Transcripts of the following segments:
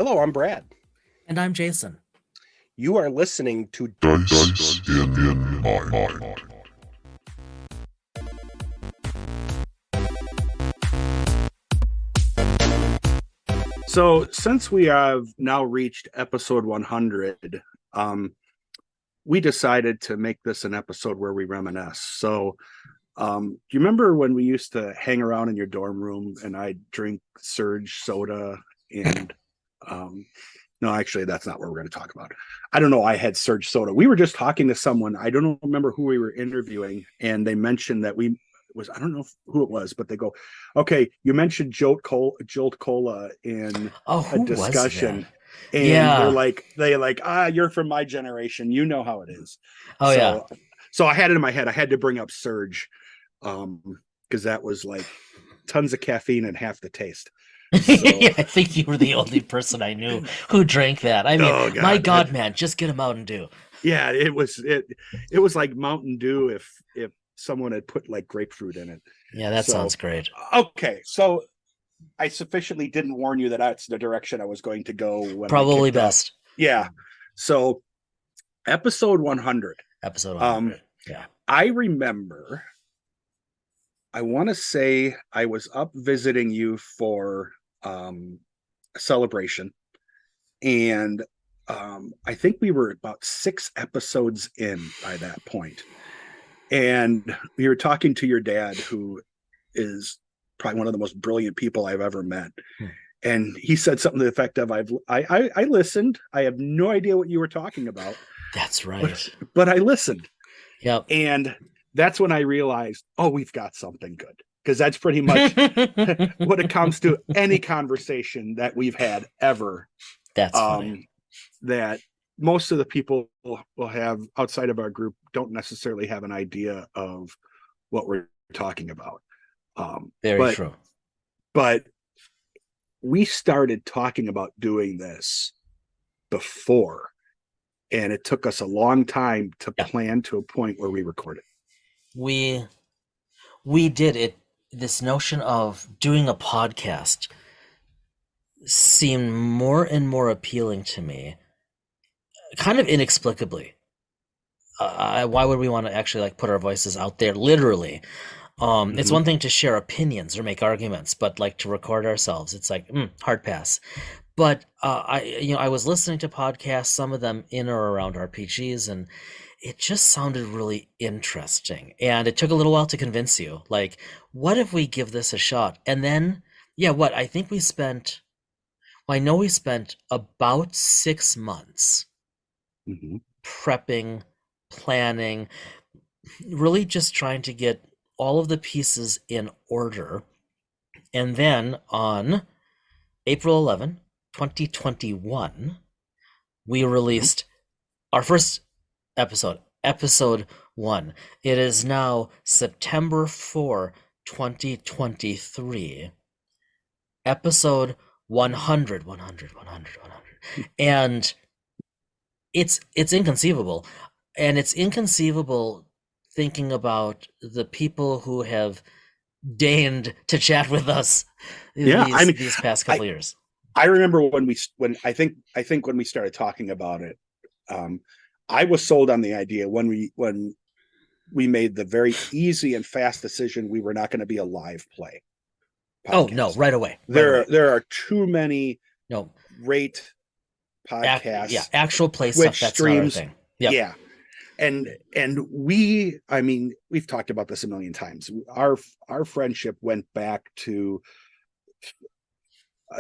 Hello, I'm Brad. And I'm Jason. You are listening to Dice in Mind. So, since we have now reached episode 100, we decided to make this an episode where we reminisce. So, do you remember when we used to hang around in your dorm room and I'd drink Surge soda and no, actually, that's not what we're going to talk about. I don't know. I had Surge soda. We were just talking to someone. I don't remember who we were interviewing, and they mentioned that I don't know who it was, but they go, okay, you mentioned Jolt Cola in a Who was discussion. that? And Yeah. they're like, you're from my generation. You know how it is. Oh, yeah. So I had it in my head. I had to bring up Surge because that was like tons of caffeine and half the taste. So, Yeah, I think you were the only person I knew who drank that. I mean, oh, God, my God, man, just get a Mountain Dew. yeah, it was like Mountain Dew if someone had put like grapefruit in it. Yeah, that sounds great. Okay, so I sufficiently didn't warn you that that's the direction I was going to go when Probably best. Yeah. So episode 100. Episode 100. Yeah. I remember, I want to say I was up visiting you for a celebration, and I think we were about 6 episodes in by that point. And we were talking to your dad, who is probably one of the most brilliant people I've ever met. And he said something to the effect of, I listened. I have no idea what you were talking about. That's right. But I listened. Yep. And that's when I realized, we've got something good. Because that's pretty much when it comes to any conversation that we've had ever. That's funny. That most of the people will have outside of our group don't necessarily have an idea of what we're talking about. Very true. But we started talking about doing this before, and it took us a long time to plan to a point where we recorded. We did it. This notion of doing a podcast seemed more and more appealing to me, kind of inexplicably. Why would we want to actually put our voices out there literally? It's one thing to share opinions or make arguments, but to record ourselves, it's hard pass. But I was listening to podcasts, some of them in or around RPGs, and it just sounded really interesting. And it took a little while to convince you. What if we give this a shot? And then, I think we spent, I know we spent about 6 months prepping, planning, really just trying to get all of the pieces in order. And then on April 11, 2021, we released our first episode 1. It is now September 4, 2023. Episode 100. And it's inconceivable. And it's inconceivable thinking about the people who have deigned to chat with us these past couple years. I remember when I think when we started talking about it, I was sold on the idea when we made the very easy and fast decision we were not going to be a live play podcast. Oh no, right away. There are too many great podcasts. Actual play Twitch stuff. That's streams. Not our thing. Yep. Yeah. And we've talked about this a million times. Our friendship went back to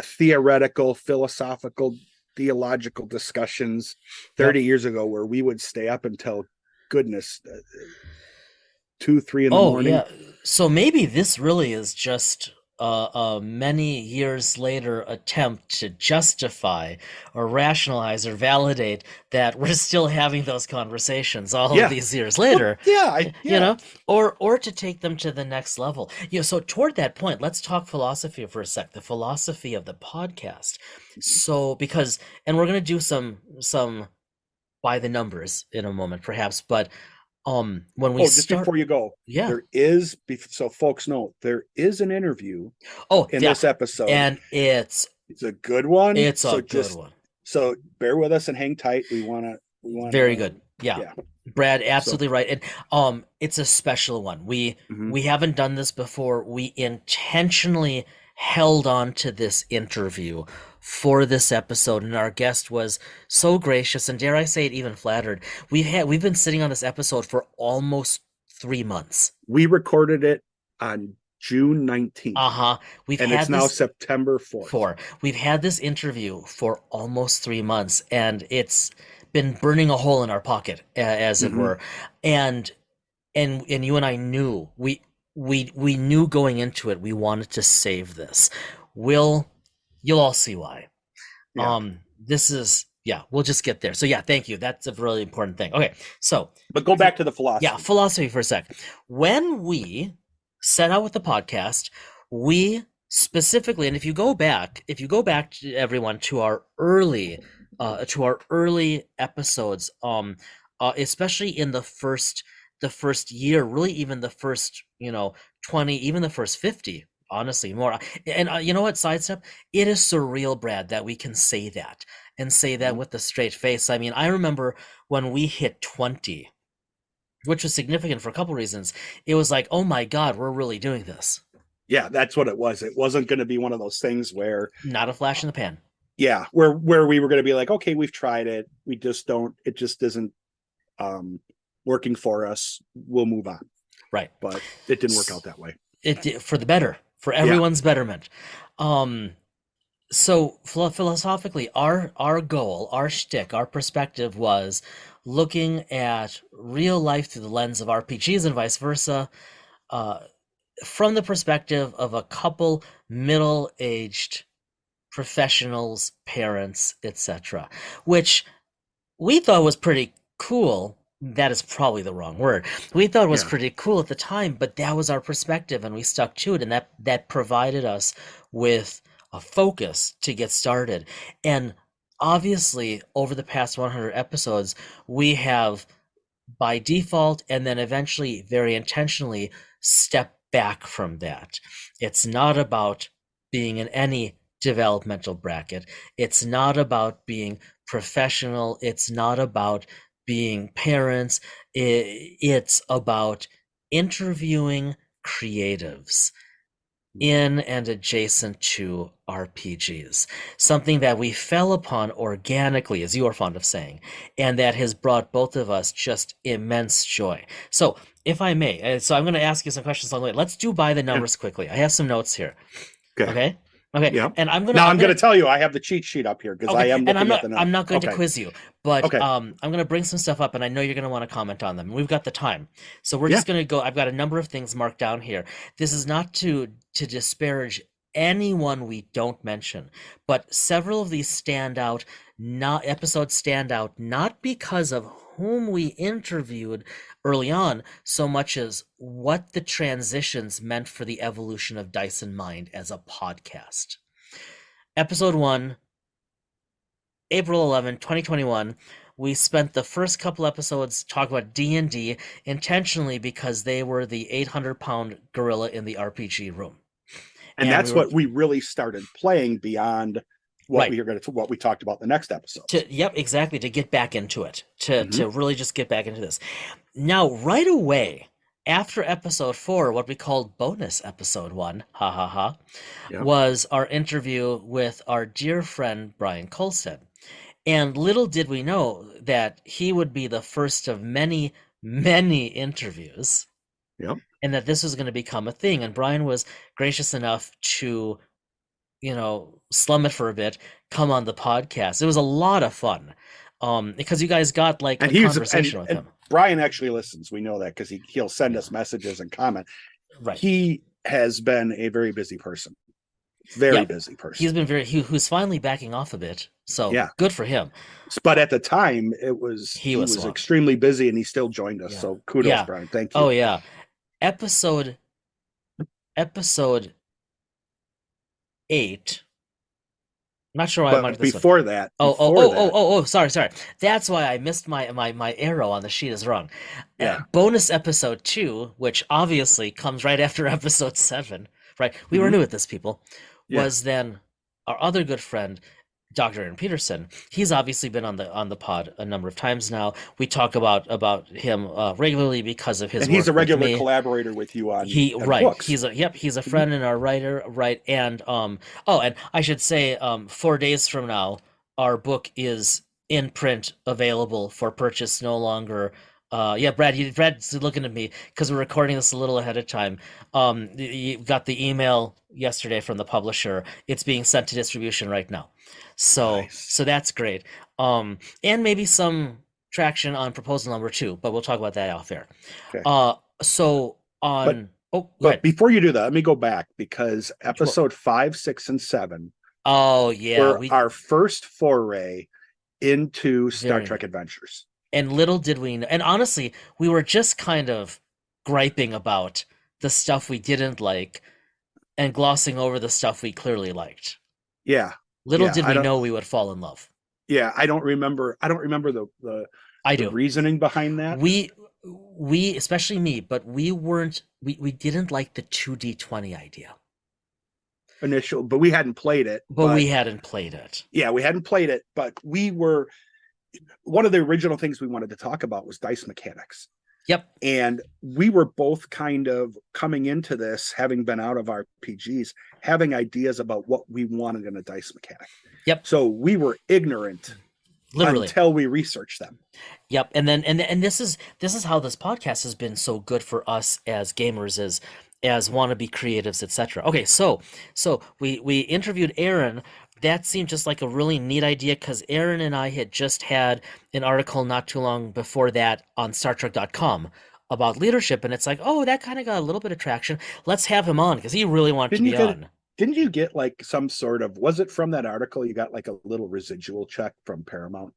theoretical, philosophical, theological discussions 30 years ago, where we would stay up until 2, 3 in the morning. Yeah. So maybe this really is just a many years later attempt to justify or rationalize or validate that we're still having those conversations all of these years later. Or to take them to the next level. So toward that point, let's talk philosophy for a sec, the philosophy of the podcast. So and we're going to do some by the numbers in a moment, perhaps, but when we just before you go, there is, so folks know, there is an interview in this episode, and it's It's a good one. It's So a good one. So bear with us and hang tight. We want to. Very good. Yeah. Yeah. Brad, absolutely right. And it's a special one. Mhm. We haven't done this before. We intentionally held on to this interview for this episode, and our guest was so gracious, and dare I say it, even flattered. We've been sitting on this episode for almost 3 months. We recorded it on June 19th. We've and had it's now this September 4th. We've had this interview for almost 3 months, and it's been burning a hole in our pocket, as it were. And you and I knew we knew going into it we wanted to save this. You'll all see why. Yeah. We'll just get there. So yeah, thank you. That's a really important thing. Okay, so But go back to the philosophy. yeah, philosophy for a sec. When we set out with the podcast, we specifically, and if you go back to everyone to our early episodes, especially in the first year, really even the first 20, even the first 50, honestly, more. And you know what, sidestep, it is surreal, Brad, that we can say that and say that with a straight face. I mean, I remember when we hit 20, which was significant for a couple reasons. It was like, oh my God, we're really doing this. Yeah, that's what it was. It wasn't going to be one of those things where not a flash in the pan. Yeah, where we were going to be like, okay, we've tried it. We just don't. It just isn't working for us. We'll move on. Right. But it didn't work out that way. It did, for the better, for everyone's betterment. So philosophically, our goal, our shtick, our perspective was looking at real life through the lens of RPGs and vice versa, from the perspective of a couple middle-aged professionals, parents, etc., which we thought was pretty cool. That is probably the wrong word. We thought it was pretty cool at the time, but that was our perspective, and we stuck to it, and that provided us with a focus to get started. And obviously, over the past 100 episodes, we have, by default, and then eventually very intentionally, stepped back from that. It's not about being in any developmental bracket. It's not about being professional. It's not about being parents. It's about interviewing creatives in and adjacent to RPGs, something that we fell upon organically, as you are fond of saying, and that has brought both of us just immense joy. So if I may, so I'm going to ask you some questions along the way. Let's do by the numbers quickly. I have some notes here. Okay. Yeah. And I'm gonna tell you I have the cheat sheet up here because I am looking at the numbers. I'm not going to quiz you, but I'm gonna bring some stuff up, and I know you're gonna want to comment on them. We've got the time, so we're just gonna go. I've got a number of things marked down here. This is not to disparage anyone we don't mention, but several of these episodes stand out not because of whom we interviewed early on, so much as what the transitions meant for the evolution of Dyson Mind as a podcast. Episode 1, April 11, 2021. We spent the first couple episodes talking about D&D intentionally because they were the 800-pound gorilla in the RPG room. And that's what we really started playing beyond what we talked about in the next episode. Exactly, to get back into it, to really just get back into this. Now, right away, after episode 4, what we called bonus episode 1, was our interview with our dear friend Brian Kolstad. And little did we know that he would be the first of many, many interviews. Yep. And that this was going to become a thing. And Brian was gracious enough to, slum it for a bit, come on the podcast. It was a lot of fun. Because you guys got a conversation with him. Brian actually listens. We know that because he'll send us messages and comment. Right. He has been a very busy person. Very busy person. He's been who's finally backing off a bit. So good for him. But at the time, he was extremely busy, and he still joined us. So kudos, Brian. Thank you. Oh yeah. Episode 8. I'm not sure why I might have this before one. that. Sorry. That's why I missed my arrow on the sheet is wrong. Yeah. Bonus episode 2, which obviously comes right after episode 7, right? We were new at this, people. Was then our other good friend, Dr. Aaron Peterson. He's obviously been on the pod a number of times now. We talk about him regularly because of his And work he's a with regular me. collaborator with you on Right. books. He's a friend and our writer, right? And oh, and I should say 4 days from now, our book is in print, available for purchase, no longer. Yeah, Brad's looking at me because we're recording this a little ahead of time. You got the email yesterday from the publisher. It's being sent to distribution right now. Nice. So that's great. And maybe some traction on proposal number 2, but we'll talk about that off air. Okay. So But on go but ahead. before you do that, let me go back because Well, episode 5, 6, and 7 oh yeah, were our first foray into Star very Trek Adventures. and little did we know. And honestly, we were just kind of griping about the stuff we didn't like and glossing over the stuff we clearly liked. Yeah. Little Yeah, did I we don't know we would fall in love. yeah, I don't remember the I the do. reasoning behind that. We especially me, but we didn't like the 2D20 idea. But we hadn't played it. But we hadn't played it. Yeah, we hadn't played it, but we were one of the original things we wanted to talk about was dice mechanics. Yep. And we were both kind of coming into this, having been out of RPGs, having ideas about what we wanted in a dice mechanic. Yep. So we were ignorant Literally until we researched them. Yep. And then and this is how this podcast has been so good for us as gamers, as wannabe creatives, etc. Okay, so we interviewed Aaron. That seemed just like a really neat idea because Aaron and I had just had an article not too long before that on StarTrek.com about leadership, and it's like, oh, that kind of got a little bit of traction. Let's have him on because he really wanted to be on. Didn't you get like some sort of, was it from that article you got like a little residual check from Paramount?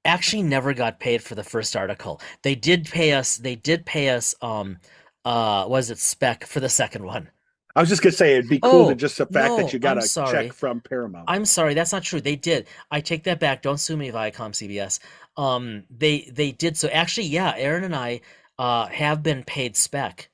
Actually never got paid for the first article. They did pay us was it spec for the second one. I was just gonna say it'd be cool to just the fact that you got a check from Paramount. I'm sorry, that's not true. They did. I take that back. Don't sue me, Viacom CBS. They did. So actually, yeah, Aaron and I have been paid spec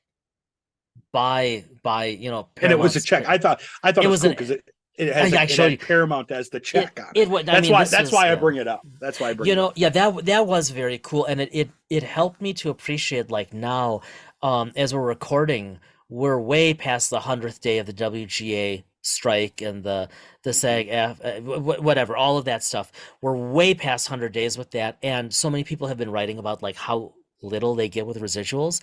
by Paramount. And it was a check. I thought it was cool because it has Paramount as the check on it. That's why I bring it up. That's why I bring it up. Yeah, that was very cool, and it helped me to appreciate, like, now, as we're recording, we're way past the 100th day of the WGA strike and the SAG, whatever, all of that stuff. We're way past 100 days with that, and so many people have been writing about like how little they get with residuals.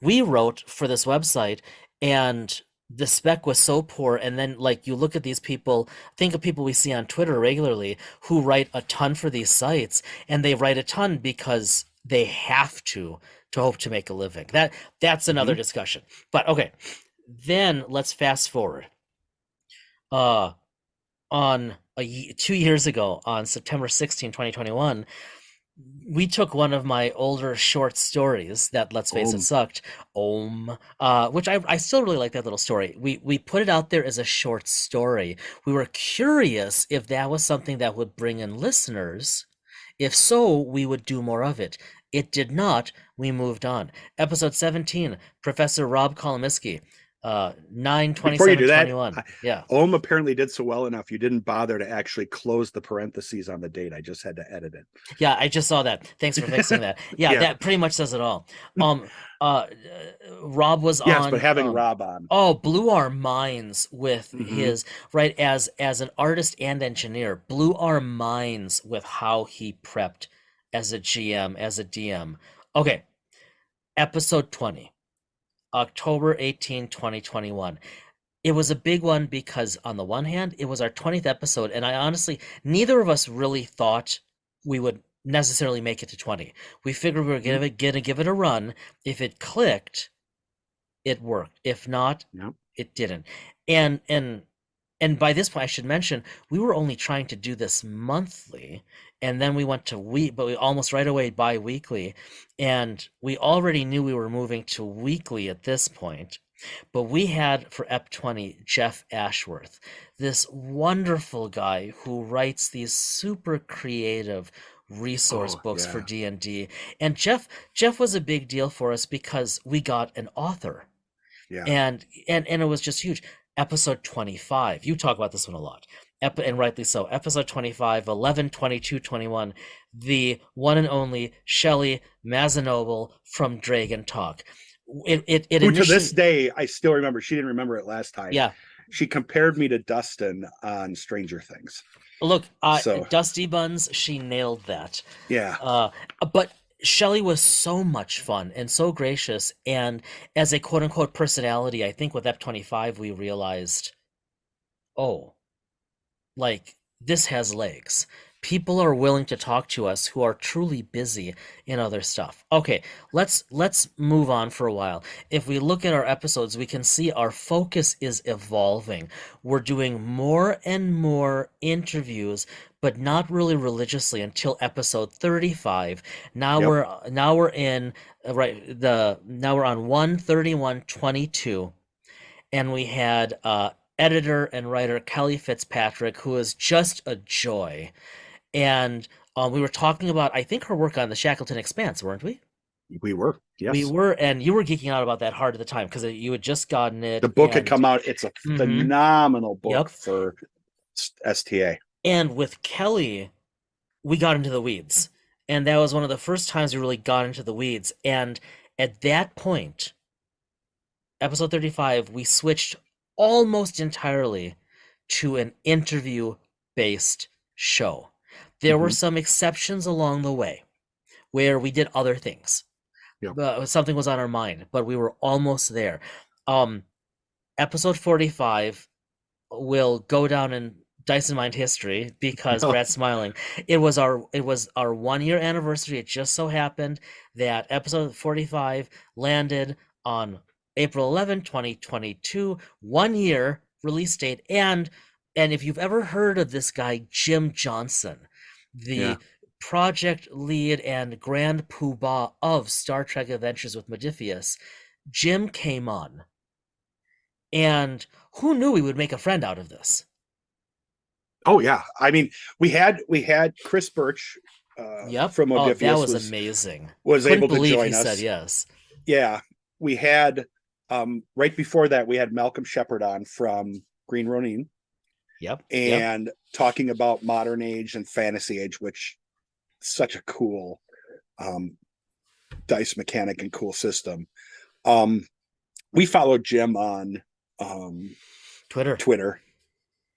We wrote for this website, and the spec was so poor, and then like you look at these people, think of people we see on Twitter regularly who write a ton for these sites, and they write a ton because they have to hope to make a living. That's another discussion. But okay, then let's fast forward. On 2 years ago, on September 16, 2021, we took one of my older short stories that, let's face it, sucked, which I still really like that little story. We put it out there as a short story. We were curious if that was something that would bring in listeners. If so, we would do more of it. It did not. We moved on. Episode 17, Professor Rob Kolomiski, 9/27/21. Yeah. Ohm apparently did so well enough. You didn't bother to actually close the parentheses on the date. I just had to edit it. Yeah, I just saw that. Thanks for fixing that. Yeah, that pretty much says it all. Rob was on. Yes, but having Rob on. Oh, blew our minds with his, right, as an artist and engineer, blew our minds with how he prepped as a GM, as a DM. Okay, episode 20, October 18, 2021. It was a big one because on the one hand, it was our 20th episode, and I honestly, neither of us really thought we would necessarily make it to 20. We figured we were gonna give it a run. If it clicked, it worked. If not, it didn't. And by this point, I should mention, we were only trying to do this monthly, and then we went to but we almost right away bi-weekly, and we already knew we were moving to weekly at this point. But we had, for EP 20, Jeff Ashworth, this wonderful guy who writes these super creative resource books for D&D. And Jeff was a big deal for us because we got an author. Yeah. And it was just huge. Episode 25. You talk about this one a lot. And rightly so. Episode 25, 11, 22, 21. The one and only Shelley Mazanoble from Dragon Talk. It Who to initially, this day I still remember. She didn't remember it last time. yeah. She compared me to Dustin on Stranger Things. Look, So Dusty Buns, she nailed that. yeah. But Shelley was so much fun and so gracious, and as a quote unquote personality, I think with Ep 25 we realized, oh, like this has legs. People are willing to talk to us who are truly busy in other stuff. Okay, let's move on for a while. If we look at our episodes, we can see our focus is evolving. We're doing more and more interviews, but not really religiously until episode 35. Now Yep. we're in now we're on 13122, and we had editor and writer Kelly Fitzpatrick, who is just a joy. And we were talking about, I think, her work on the Shackleton Expanse, weren't we? We were. Yes. We were, and you were geeking out about that hard at the time because you had just gotten it. The book had and- come out. It's a Mhm. phenomenal book Yep. for STA. And with Kelly, we got into the weeds. And that was one of the first times we really got into the weeds. And at that point, episode 35, we switched almost entirely to an interview-based show. There were Mhm. some exceptions along the way where we did other things. Yep. Something was on our mind, but we were almost there. Episode 45 will go down in Dyson Mind history because Brad's smiling. It was our 1 year anniversary. It just so happened that episode 45 landed on April 11, 2022, 1 year release date. And if you've ever heard of this guy, Jim Johnson, the Yeah. project lead and grand poobah of Star Trek Adventures with Modiphius, Jim came on. And who knew we would make a friend out of this? Oh yeah. I mean, we had Chris Birch Yep. from Modiphius that was amazing. was Couldn't able to believe join he us. said yes. Yeah. We had right before that we had Malcolm Shepard on from Green Ronin Yep. and talking about modern age and fantasy age, which is such a cool dice mechanic and cool system. We followed Jim on Twitter.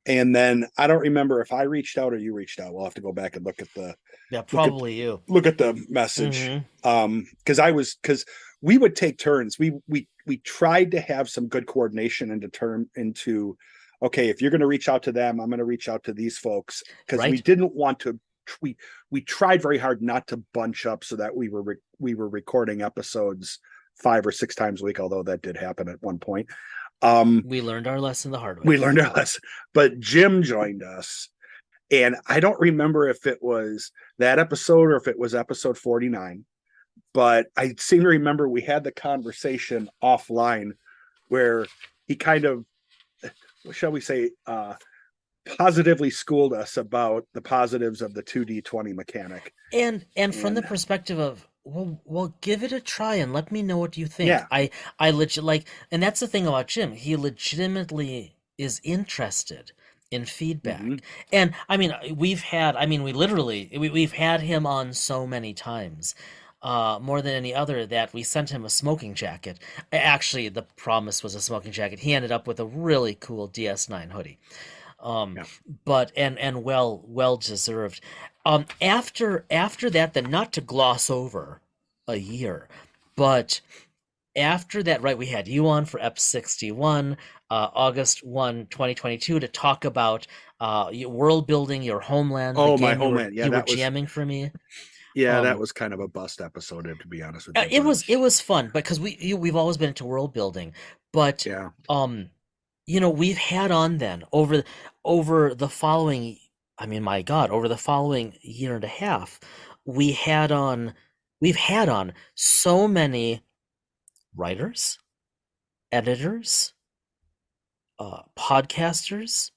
And then I don't remember if I reached out or you reached out. We'll have to go back and look at the you. Look at the message. Mhm. Because we would take turns. We tried to have some good coordination into okay, if you're going to reach out to them, I'm going to reach out to these folks because we Right. didn't want to. We tried very hard not to bunch up so that we were recording episodes 5 or 6 times a week, although that did happen at one point. We learned our lesson the hard way. We learned our lesson, but Jim joined us, and I don't remember if it was that episode or if it was episode 49, but I seem to remember we had the conversation offline where he kind of, shall we say, positively schooled us about the positives of the 2D20 mechanic. And from the perspective of, well, give it a try and let me know what you think. Yeah. I legit and that's the thing about Jim. He legitimately is interested in feedback. Mhm. And I mean, we've had him on so many times, more than any other, that we sent him a smoking jacket. Actually, the promise was a smoking jacket. He ended up with a really cool DS9 hoodie. But and well deserved. After that, then, not to gloss over a year, but after that, right, we had you on for Ep 61, August 1, 2022, to talk about world building, your homeland. Oh, the my game homeland. You were jamming for me. Yeah, that was kind of a bust episode, to be honest with you. It was fun because we've always been into world building, but yeah. We've had on then over the following, I mean, my God, over the following year and a half, we've had on so many writers, editors, podcasters,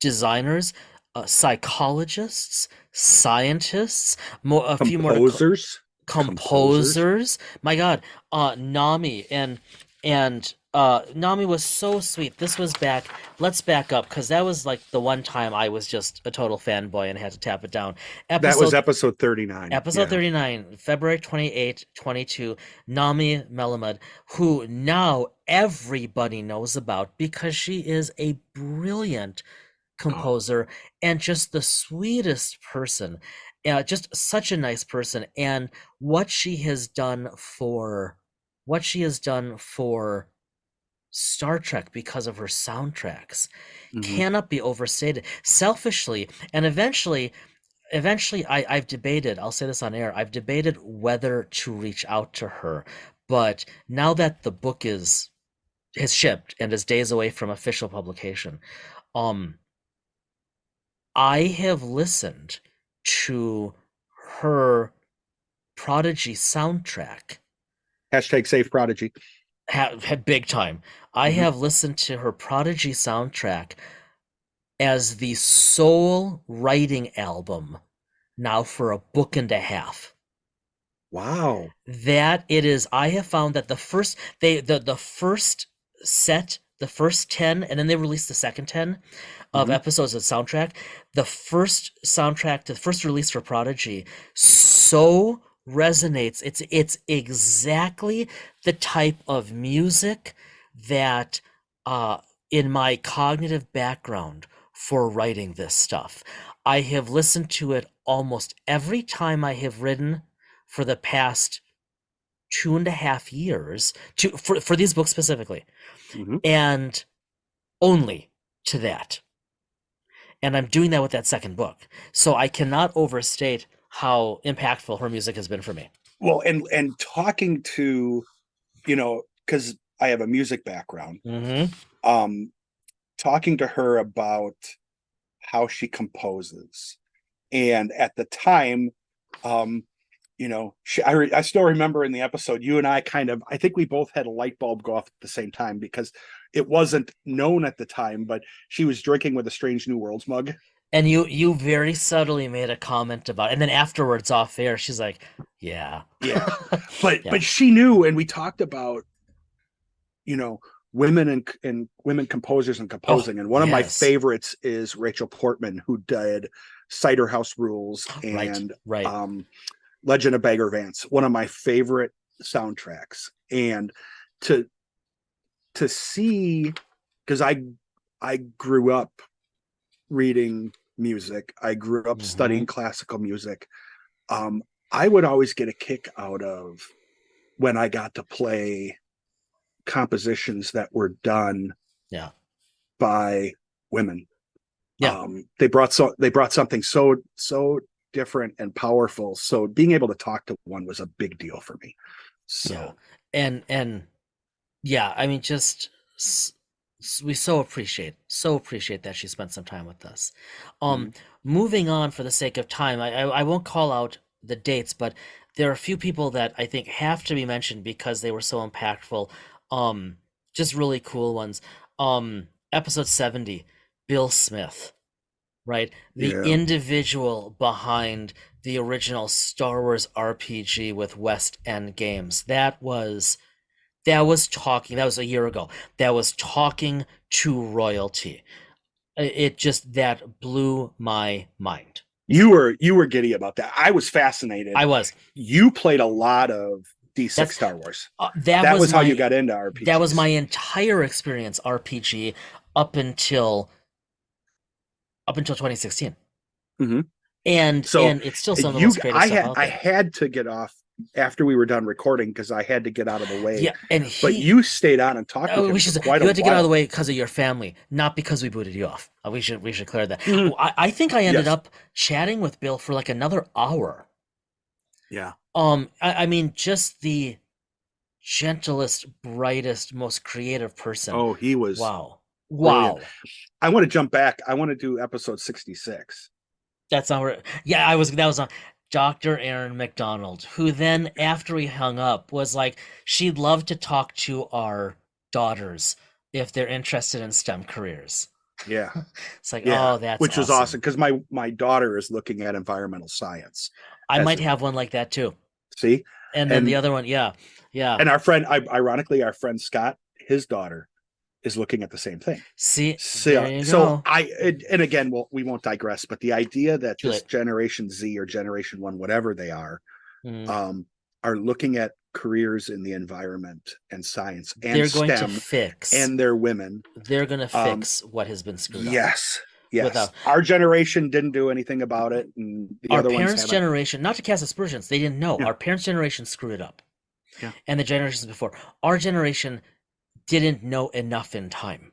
designers, psychologists, scientists, a few more composers. composers. My God, Nami and Nami was so sweet. This was back. Let's back up because that was like the one time I was just a total fanboy and had to tap it down. That was episode 39. Episode 39, February 28, 22, Nami Melamed, who now everybody knows about because she is a brilliant composer and just the sweetest person. Just such a nice person. And what she has done for Star Trek because of her soundtracks cannot be overstated. Selfishly, and eventually I've debated, I'll say this on air, I've debated whether to reach out to her. But now that the book has shipped and is days away from official publication, I have listened to her Prodigy soundtrack. Hashtag save Prodigy. Had big time. I have listened to her Prodigy soundtrack as the sole writing album now for a book and a half. Wow. That it is. I have found that the first set, the first 10, and then they released the second 10 of episodes of soundtrack. The first soundtrack, the first release for Prodigy, so resonates. It's exactly the type of music that in my cognitive background for writing this stuff. I have listened to it almost every time I have written for the past 2.5 years for these books specifically, and only to that. And I'm doing that with that second book. So I cannot overstate how impactful her music has been for me. Well, and talking to, because I have a music background, talking to her about how she composes. And at the time, I still remember in the episode, you and I I think we both had a light bulb go off at the same time because it wasn't known at the time, but she was drinking with a Strange New Worlds mug. And you very subtly made a comment about it. And then afterwards off air, she's like, yeah. But she knew, and we talked about, women and women composers and composing. And one of my favorites is Rachel Portman, who did Cider House Rules and Legend of Bagger Vance, one of my favorite soundtracks. And to see, because I grew up reading music, I grew up studying classical music. I would always get a kick out of when I got to play compositions that were done by women. They brought something so different and powerful. So being able to talk to one was a big deal for me. So and I mean, just we so appreciate that she spent some time with us. Moving on for the sake of time, I won't call out the dates, but there are a few people that I think have to be mentioned because they were so impactful. Just really cool ones. Episode 70, Bill Smith, right? The individual behind the original Star Wars RPG with West End Games. That was a year ago. That was talking to royalty. It just, that blew my mind. You were giddy about that. I was fascinated. I was. You played a lot of D6 Star Wars. That was how you got into RPG. That was my entire experience RPG up until 2016. And it's still some of the most creative stuff out there. I had to get off after we were done recording because I had to get out of the way. But you stayed on and talked with him for quite a while. You had to get out of the way because of your family, not because we booted you off. We should clear that. I think I ended up chatting with Bill for like another hour. Yeah. I mean, just the gentlest, brightest, most creative person. Oh, he was. Wow. Brilliant. I want to jump back. I want to do episode 66. That's not where. Yeah, that was on Dr. Erin McDonald, who then, after we hung up, was like, she'd love to talk to our daughters if they're interested in STEM careers. Yeah. It's like, oh, that's which was awesome because my daughter is looking at environmental science. I might have one like that too. See, And then the and other one, yeah. our friend, ironically, our friend Scott, his daughter is looking at the same thing. See, there So, you go. and again, we won't digress, but the idea that Too this late. Generation Z or Generation One, whatever they are Mm. looking at careers in the environment and science and They're going to STEM, fix. and they're women. They're going to fix what has been screwed up. Yes. Without Our generation didn't do anything about it, and the our other ones parents' haven't. generation, not to cast aspersions, they didn't know. Yeah. Our parents' generation screwed it up. Yeah. And the generations before. Our generation didn't know enough in time.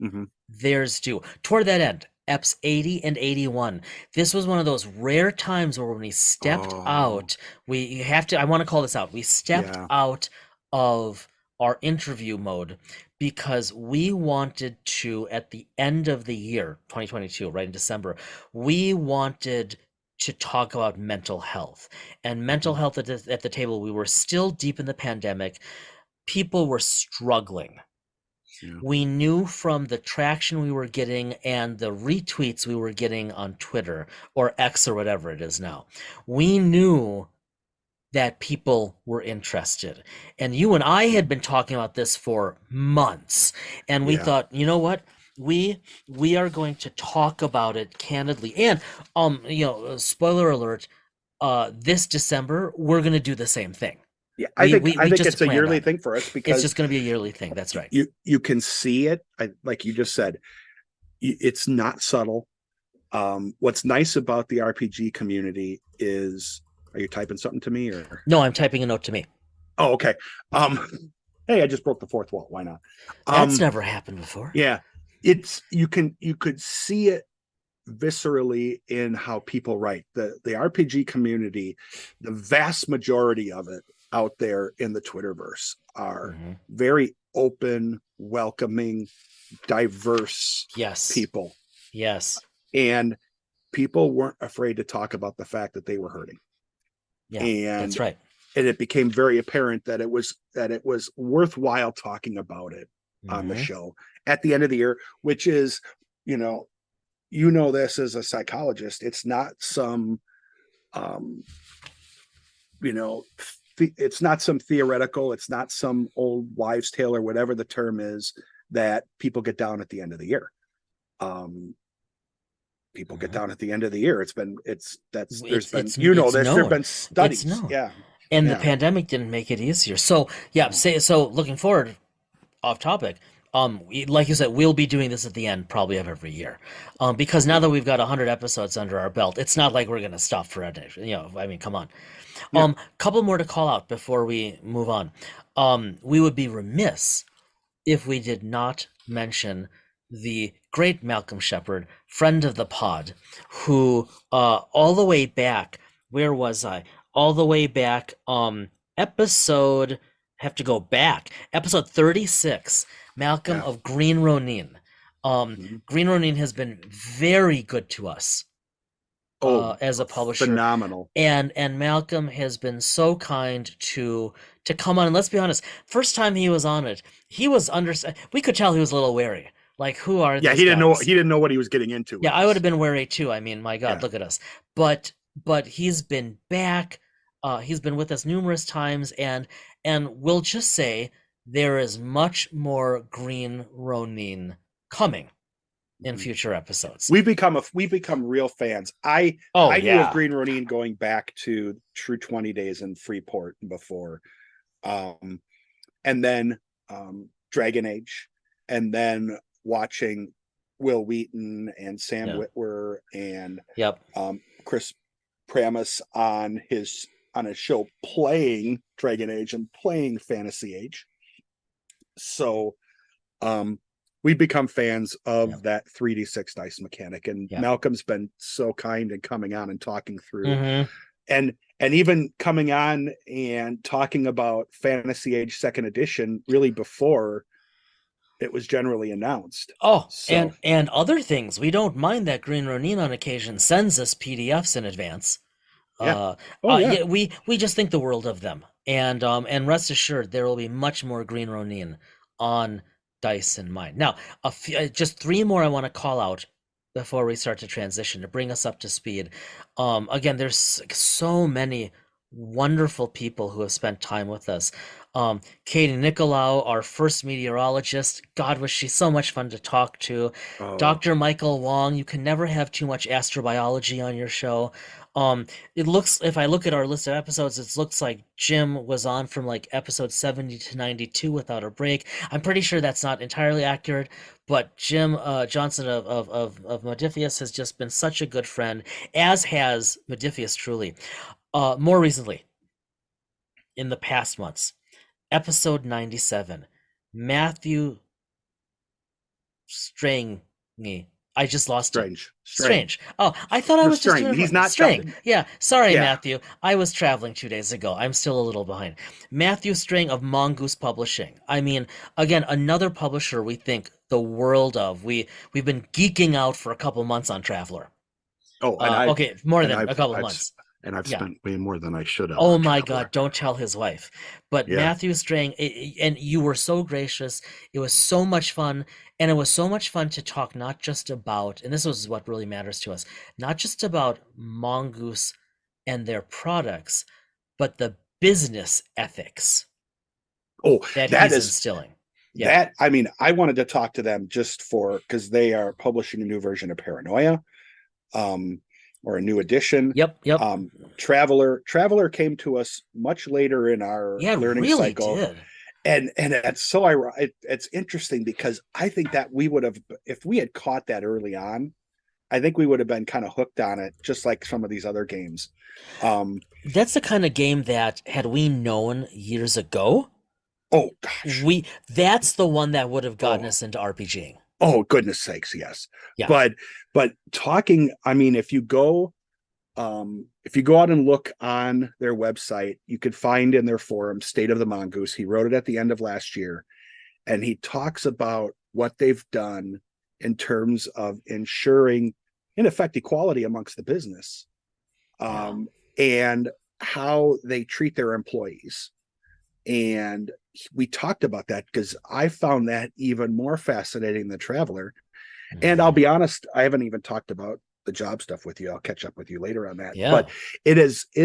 Mm-hmm. Theirs do. Toward that end, EPs 80 and 81. This was one of those rare times where when we stepped out, I want to call this out. We stepped out of our interview mode because we wanted to, at the end of the year, 2022, right in December, we wanted to talk about mental health. And mental health at the table, we were still deep in the pandemic. People were struggling. Yeah. We knew from the traction we were getting and the retweets we were getting on Twitter or X or whatever it is now, we knew that people were interested. And you and I had been talking about this for months, and we thought, you know what? We are going to talk about it candidly. And spoiler alert, this December we're going to do the same thing. Yeah, I think it's a yearly thing for us because it's just going to be a yearly thing. That's right. You can see it, like you just said. It's not subtle. What's nice about the RPG community is, are you typing something to me or? No, I'm typing a note to me. Oh, okay. Hey, I just broke the fourth wall. Why not? That's never happened before. Yeah, you could see it viscerally in how people write. The RPG community, the vast majority of it out there in the Twitterverse are very open, welcoming, diverse people. Yes. And people weren't afraid to talk about the fact that they were hurting. Yeah, and that's right. And it became very apparent that it was worthwhile talking about it on the show at the end of the year, which is, this as a psychologist, it's not some, it's not some theoretical, it's not some old wives' tale or whatever the term is that people get down at the end of the year. People get down at the end of the year. There's been studies. And the pandemic didn't make it easier. So so looking forward, off topic, like you said, we'll be doing this at the end probably of every year, because now that we've got 100 episodes under our belt, it's not like we're going to stop forever. I mean, come on. Couple more to call out before we move on. We would be remiss if we did not mention the great Malcolm Shepard, friend of the pod, who all the way back, where was I? All the way back, episode 36, Malcolm of Green Ronin. Green Ronin has been very good to us as a publisher. Phenomenal. And Malcolm has been so kind to come on. And let's be honest, first time he was on it, he was we could tell he was a little wary. Like, who are these guys? He didn't know what he was getting into. Yeah, I would have been wary too. I mean, my God, look at us. But he's been back. He's been with us numerous times, and we'll just say there is much more Green Ronin coming in future episodes. We've become real fans. I knew of Green Ronin going back to True 20 Days in Freeport before, and then Dragon Age, and then watching Will Wheaton and Sam Witwer and Chris Pramas on his show playing Dragon Age and playing Fantasy Age. So we've become fans of that 3d6 dice mechanic, and Malcolm's been so kind and coming on and talking through and even coming on and talking about Fantasy Age 2nd edition really before it was generally announced. And other things. We don't mind that Green Ronin on occasion sends us PDFs in advance. We just think the world of them, and rest assured there will be much more Green Ronin on Dice and Mine. Now, just 3 more I want to call out before we start to transition to bring us up to speed. Again, there's so many wonderful people who have spent time with us. Katie Nicolau, our first meteorologist. God, was she so much fun to talk to. Oh, Dr. Michael Wong, you can never have too much astrobiology on your show. It looks, if I look at our list of episodes, it looks like Jim was on from like episode 70 to 92 without a break. I'm pretty sure that's not entirely accurate, but Jim Johnson of Modiphius has just been such a good friend, as has Modiphius truly. More recently, in the past months, episode 97, Matthew Strange. I just lost it. strange. Oh, I thought I was just Restrained. doing He's not String. Yeah, sorry, yeah. Matthew. I was traveling 2 days ago. I'm still a little behind. Matthew String of Mongoose Publishing. I mean, again, another publisher we think the world of. We've been geeking out for a couple months on Traveler. Oh, Okay, more and than a couple I've months. I've Yeah. spent way more than I should have Oh on my Traveler. God, don't tell his wife. But Yeah. Matthew Strang, and you were so gracious. It was so much fun. And it was so much fun to talk not just about, and this was what really matters to us, not just about Mongoose and their products, but the business ethics Oh, that that he's is instilling. Yeah. that. I mean, I wanted to talk to them just because they are publishing a new version of Paranoia, or a new edition. Yep. Traveler came to us much later in our Yeah, it learning really cycle. did. And it's so ironic. It's interesting because I think that we would have, if we had caught that early on, I think we would have been kind of hooked on it, just like some of these other games. That's the kind of game that, had we known years ago, Oh gosh. that's the one that would have gotten Oh. us into RPGing. Oh, goodness sakes, yes. Yeah. But talking, I mean, if you go out and look on their website, you could find in their forum State of the Mongoose. He wrote it at the end of last year, and he talks about what they've done in terms of ensuring, in effect, equality amongst the business, and how they treat their employees. And we talked about that because I found that even more fascinating than Traveler. And I'll be honest, I haven't even talked about the job stuff with you. I'll catch up with you later on that. Yeah. But it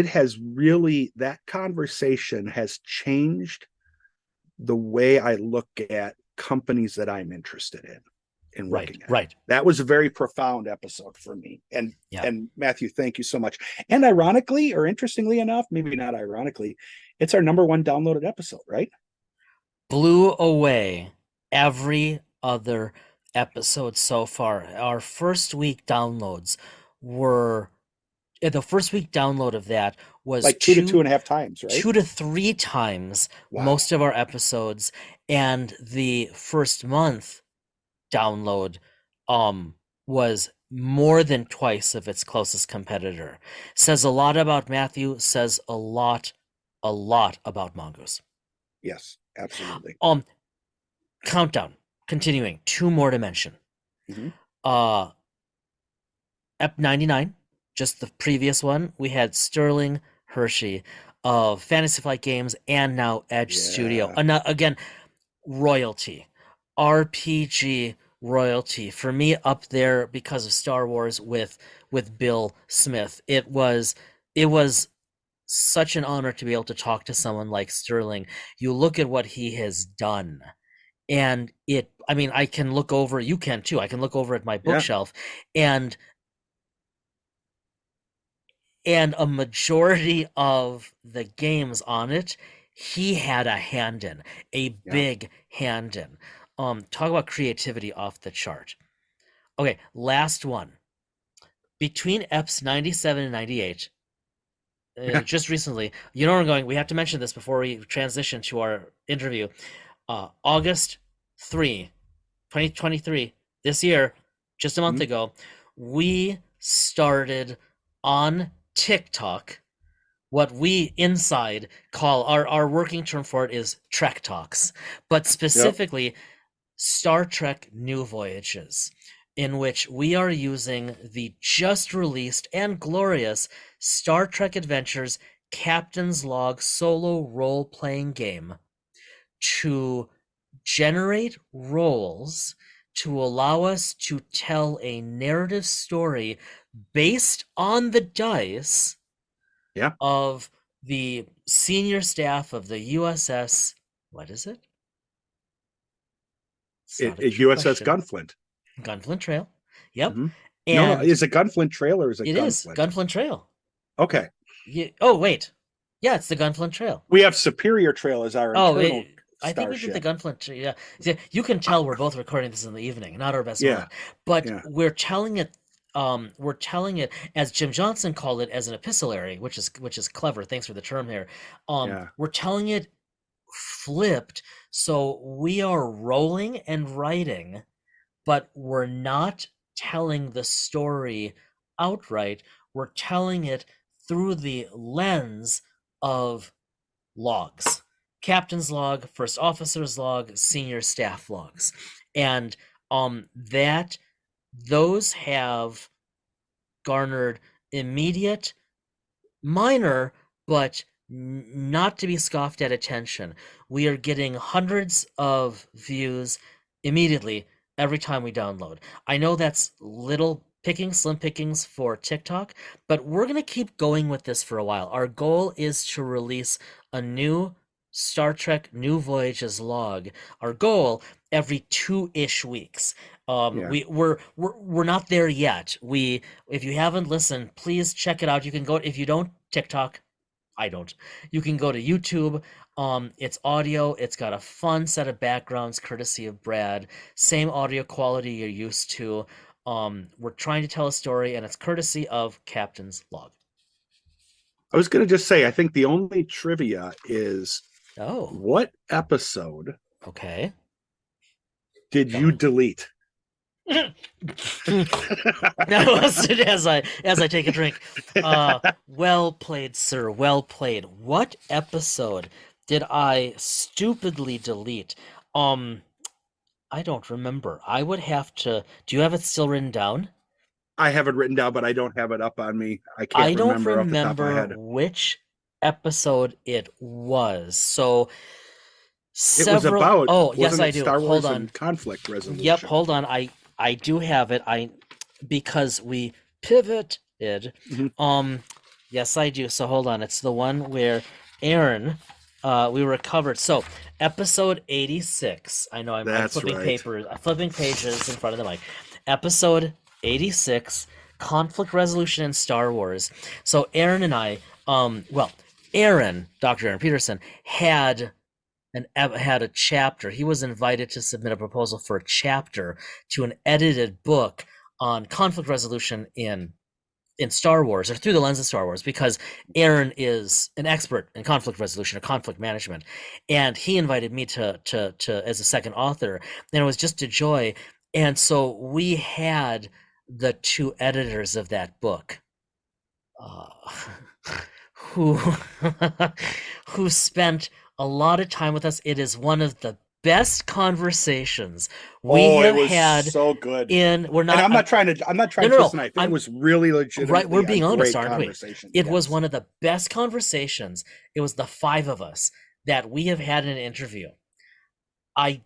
has really, that conversation has changed the way I look at companies that I'm interested in looking at. Right. That was a very profound episode for me. And Matthew, thank you so much. And ironically, or interestingly enough, maybe not ironically, it's our #1 downloaded episode, right? Blew away every other episode so far. Our first week downloads were, the first week download of that was like 2 to 2.5 times, right? 2 to 3 times most of our episodes, and the first month download was more than twice of its closest competitor. Says a lot about Matthew, says a lot about Mongoose. Yes, absolutely. Countdown continuing, 2 more to mention. Ep 99, just the previous one, we had Sterling Hershey of Fantasy Flight Games and now Edge Studio. Again, royalty, RPG royalty for me, up there because of Star Wars with Bill Smith. It was such an honor to be able to talk to someone like Sterling. You look at what he has done, and I mean, I can look over, you can too, I can look over at my bookshelf, and a majority of the games on it, he had a hand in, a big hand in. Talk about creativity off the chart. Okay, last one. Between EPs 97 and 98, just recently, you know where I'm going, we have to mention this before we transition to our interview. August 3, 2023, this year, just a month ago, we started on TikTok what we inside call, our working term for it is Trek Talks, but specifically Star Trek New Voyages, in which we are using the just released and glorious Star Trek Adventures Captain's Log solo role-playing game to generate roles to allow us to tell a narrative story based on the dice of the senior staff of the USS, what is it? It's not a trick USS question. Gunflint. Gunflint Trail. Yep. Mhm. And No, is it Gunflint Trail or is it it is Gunflint? Gunflint Trail. Okay. Oh, wait. Yeah, it's the Gunflint Trail. We have Superior Trail as our internal I think we did the starship. Gunflint. Yeah, you can tell we're both recording this in the evening, not our best Yeah, moment. But yeah. we're telling it. We're telling it, as Jim Johnson called it, as an epistolary, which is clever. Thanks for the term here. Yeah. We're telling it flipped, so we are rolling and writing, but we're not telling the story outright. We're telling it through the lens of logs: captain's log, first officer's log, senior staff logs. And that those have garnered immediate, minor, but not to be scoffed at attention. We are getting hundreds of views immediately every time we download. I know that's slim pickings for TikTok, but we're going to keep going with this for a while. Our goal is to release a new Star Trek New Voyages log. Our goal every 2-ish weeks. Yeah. We're not there yet. If you haven't listened, please check it out. You can go, if you don't TikTok, I don't. You can go to YouTube. It's audio. It's got a fun set of backgrounds courtesy of Brad. Same audio quality you're used to. We're trying to tell a story, and it's courtesy of Captain's Log. I was going to just say, I think the only trivia is, what episode Okay. did you delete? as I take a drink. Well played, sir. Well played. What episode did I stupidly delete? I don't remember. I would have to. Do you have it still written down? I have it written down, but I don't have it up on me. I can't remember off the top of my head. Which episode it was. So it was about. Oh, yes, I do. Star Wars Hold on. and conflict resolution. Yep, hold on. I do have it. Because we pivoted. Mm-hmm. Yes, I do. So hold on. It's the one where Aaron, we recovered. So episode 86. I know I'm flipping pages in front of the mic. Episode 86, conflict resolution in Star Wars. So Aaron and I, Aaron, Dr. Aaron Peterson, had a chapter. He was invited to submit a proposal for a chapter to an edited book on conflict resolution in Star Wars, or through the lens of Star Wars, because Aaron is an expert in conflict resolution or conflict management, and he invited me to as a second author, and it was just a joy. And so we had the two editors of that book, who spent a lot of time with us. It is one of the best conversations we have had. So good. We're not. And I'm not trying to twist the knife. It was really legit. Right, we're being honest, aren't we? It yes. was one of the best conversations. It was the five of us that we have had in an interview. I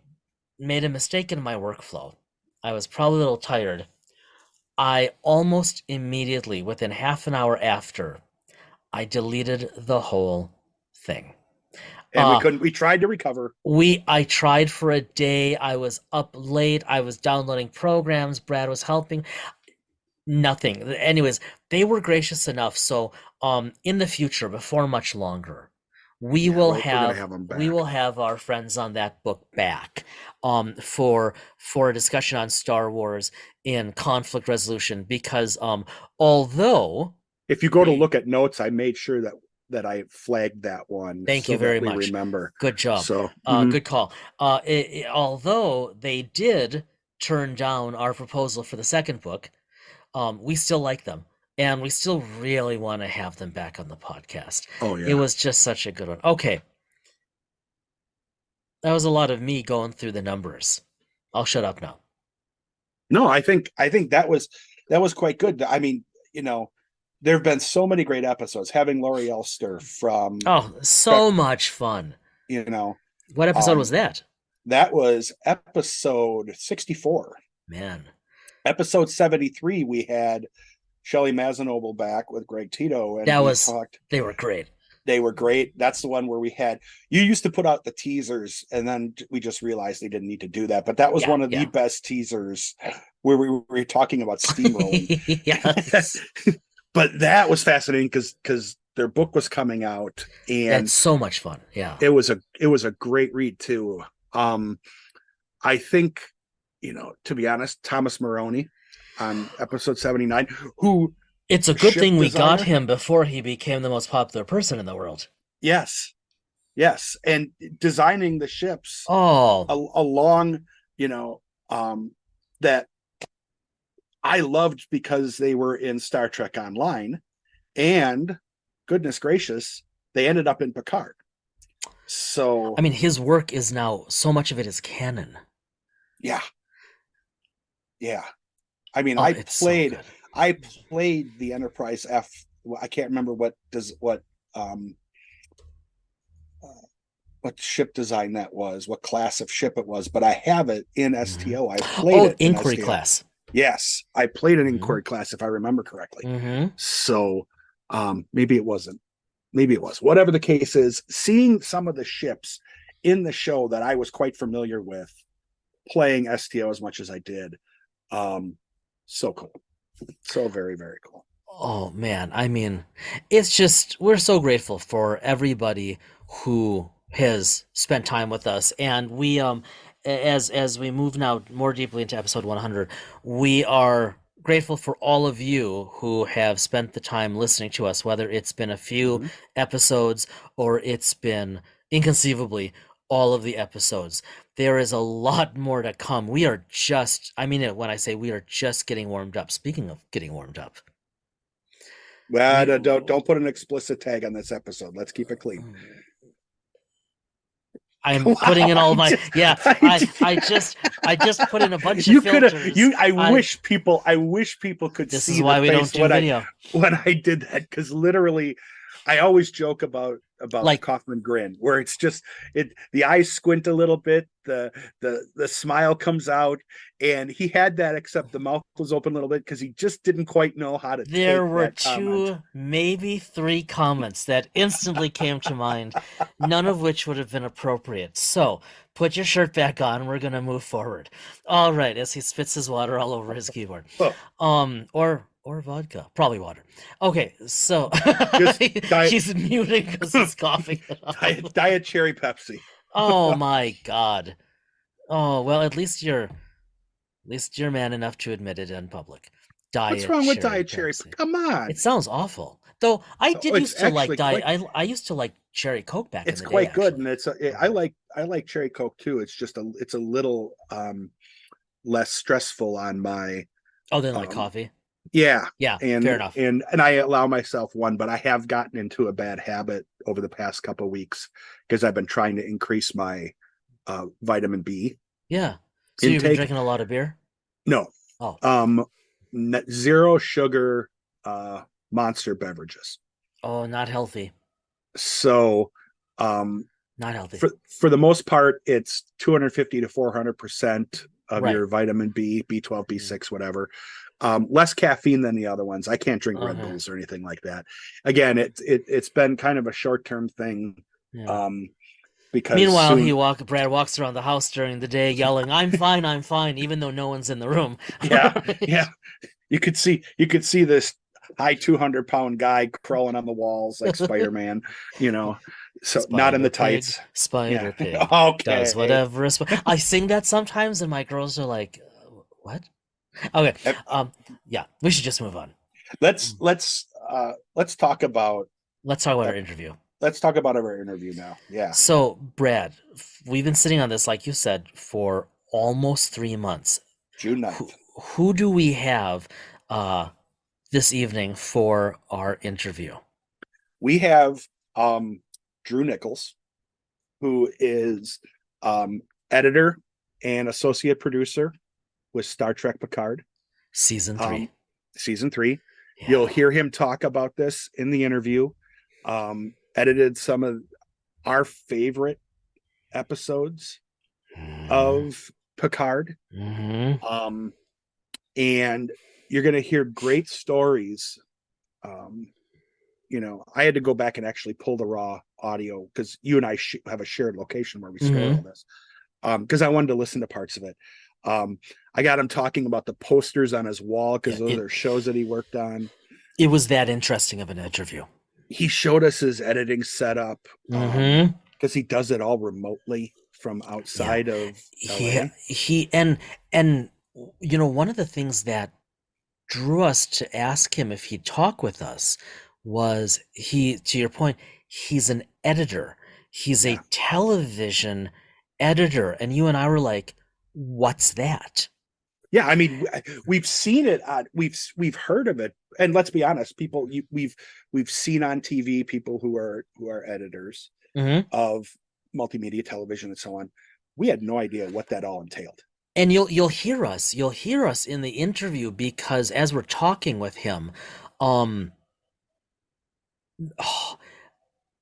made a mistake in my workflow. I was probably a little tired. I almost immediately, within half an hour after, I deleted the whole thing. And we couldn't. We tried to recover. I tried for a day. I was up late. I was downloading programs. Brad was helping. Nothing. Anyways, they were gracious enough. So, in the future, before much longer, we will have our friends on that book back, for a discussion on Star Wars in conflict resolution. Because, although, if you go to look at notes, I made sure that I flagged that one. Thank you very much. Remember. Good job. So good call. Although they did turn down our proposal for the second book, we still like them, and we still really want to have them back on the podcast. Oh yeah. It was just such a good one. Okay. That was a lot of me going through the numbers. I'll shut up now. No, I think that was quite good. I mean, there have been so many great episodes. Having Laurie Elster from much fun. What episode was that? That was episode 64. Man. Episode 73, we had Shelley Mazanoble back with Greg Tito, and they were great. They were great. That's the one where you used to put out the teasers, and then we just realized they didn't need to do that. But that was one of the best teasers where we were talking about steamrolling. Yes. But that was fascinating because their book was coming out, and it's so much fun. Yeah. it was a great read too. I think, to be honest, Thomas Maroney on episode 79, who it's a good thing we designer, got him before he became the most popular person in the world. Yes. And designing the ships along, that I loved because they were in Star Trek Online, and goodness gracious, they ended up in Picard. So, I mean, his work is now, so much of it is canon. Yeah. I mean, Oh, I it's so played good. the Enterprise F. I can't remember what ship design that was, what class of ship it was, but I have it in STO. I played it in Inquiry STO. class. Yes, I played an Inquiry class, if I remember correctly. So maybe it wasn't. Maybe it was. Whatever the case is, seeing some of the ships in the show that I was quite familiar with, playing STO as much as I did, so cool. So very, very cool. Oh man, I mean, it's just, we're so grateful for everybody who has spent time with us, and we as we move now more deeply into episode 100, we are grateful for all of you who have spent the time listening to us, whether it's been a few episodes or it's been inconceivably all of the episodes. There is a lot more to come. We are just, I mean it when I say we are just getting warmed up. Speaking of getting warmed up, well, don't put an explicit tag on this episode. Let's keep it clean. I'm putting in all my I just put in a bunch of filters. I wish people could see. This is why we don't do video. When I did that, because literally, I always joke about like Kaufman grin, where it's just the eyes squint a little bit, the smile comes out, and he had that, except the mouth was open a little bit because he just didn't quite know how to. There were two, maybe three comments that instantly came to mind, none of which would have been appropriate. So put your shirt back on. We're gonna move forward. All right, as he spits his water all over his keyboard. Or vodka, probably water. Okay, so he's muting because he's coughing. Diet cherry Pepsi. Oh my God. Oh well, at least you're man enough to admit it in public. What's wrong with diet cherry? Come on. It sounds awful. Though I used to like diet. I used to like cherry Coke back in the day. It's quite good, and I like cherry Coke too. It's just it's a little less stressful on my. Oh, than like coffee. Yeah, and fair enough. And I allow myself one, but I have gotten into a bad habit over the past couple of weeks because I've been trying to increase my vitamin B. Yeah. So you've been drinking a lot of beer? No. Oh. Zero sugar monster beverages. Oh, not healthy. So not healthy. For the most part, it's 250 to 400% of your vitamin B, B12, B6, whatever. Less caffeine than the other ones. I can't drink Red Bulls or anything like that. Again, it's been kind of a short-term thing. Yeah. Because meanwhile, Brad walks around the house during the day yelling, "I'm fine," even though no one's in the room. Yeah. You could see this high 200-pound guy crawling on the walls like Spider-Man, so Spider not in the tights. Spider Pig okay. Does whatever. I sing that sometimes, and my girls are like, "What?" Okay. Yeah, we should just move on. Let's talk about our interview. Let's talk about our interview now. Yeah. So, Brad, we've been sitting on this, like you said, for almost 3 months. June 9th. Who do we have this evening for our interview? We have Drew Nichols, who is editor and associate producer with Star Trek Picard. Season 3. Yeah. You'll hear him talk about this in the interview. Edited some of our favorite episodes of Picard. Mm-hmm. And you're going to hear great stories, I had to go back and actually pull the raw audio because you and I have a shared location where we store all this. Because I wanted to listen to parts of it. I got him talking about the posters on his wall because those are shows that he worked on. It was that interesting of an interview. He showed us his editing setup because he does it all remotely from outside of LA. And one of the things that drew us to ask him if he'd talk with us was to your point, he's an editor. He's a television editor. And you and I were like, what's that? Yeah, I mean, we've seen it. We've heard of it, and let's be honest, people we've seen on TV people who are editors of multimedia television and so on. We had no idea what that all entailed. And you'll hear us in the interview because as we're talking with him, I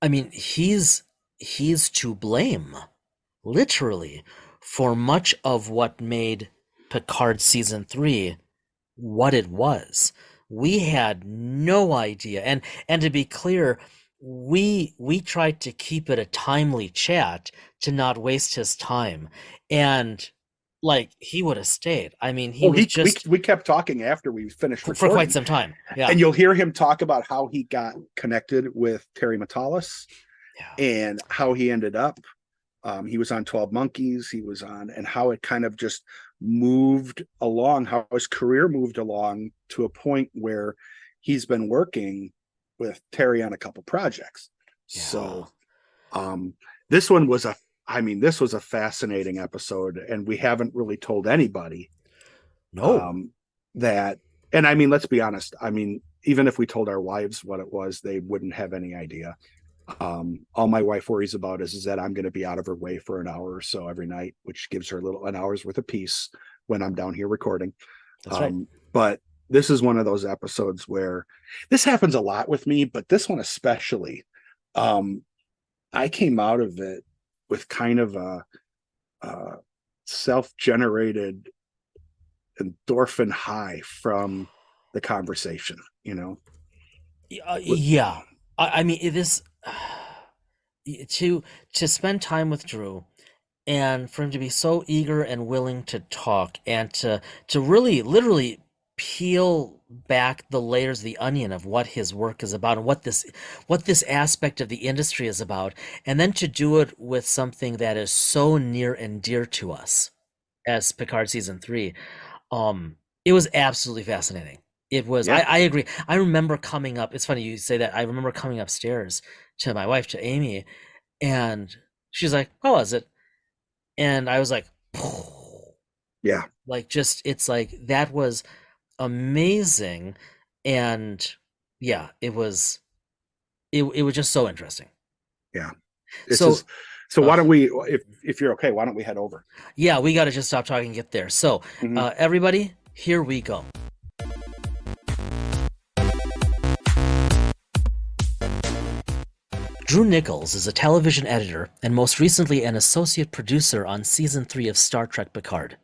mean, he's to blame, literally, for much of what made Picard season 3 what it was. We had no idea, and to be clear, we tried to keep it a timely chat to not waste his time, and like he would have stayed. I mean, we kept talking after we finished for quite some time. Yeah, and you'll hear him talk about how he got connected with Terry Matalas, and how he ended up. He was on 12 Monkeys. He was on, and how it kind of just moved along, how his career moved along to a point where he's been working with Terry on a couple projects. Yeah. So, this was a fascinating episode, and we haven't really told anybody. No. That, and I mean, let's be honest. I mean, even if we told our wives what it was, they wouldn't have any idea. All my wife worries about is that I'm going to be out of her way for an hour or so every night, which gives her an hour's worth of peace when I'm down here recording. That's right. But this is one of those episodes where this happens a lot with me, but this one especially, I came out of it with kind of a self-generated endorphin high from the conversation, Yeah. I mean, this to spend time with Drew and for him to be so eager and willing to talk and to really literally peel back the layers of the onion of what his work is about and what this aspect of the industry is about, and then to do it with something that is so near and dear to us as Picard season 3. It was absolutely fascinating. It was. Yeah. I agree. I remember coming up. It's funny you say that. I remember coming upstairs to my wife, to Amy, and she's like, "How was it?" And I was like, "Yeah." Like, just, it's like, that was amazing, and yeah, it was just so interesting. Yeah. So why don't we, if you're okay, why don't we head over? Yeah, we got to just stop talking and get there. So, everybody, here we go. Drew Nichols is a television editor and most recently an associate producer on season 3 of Star Trek Picard.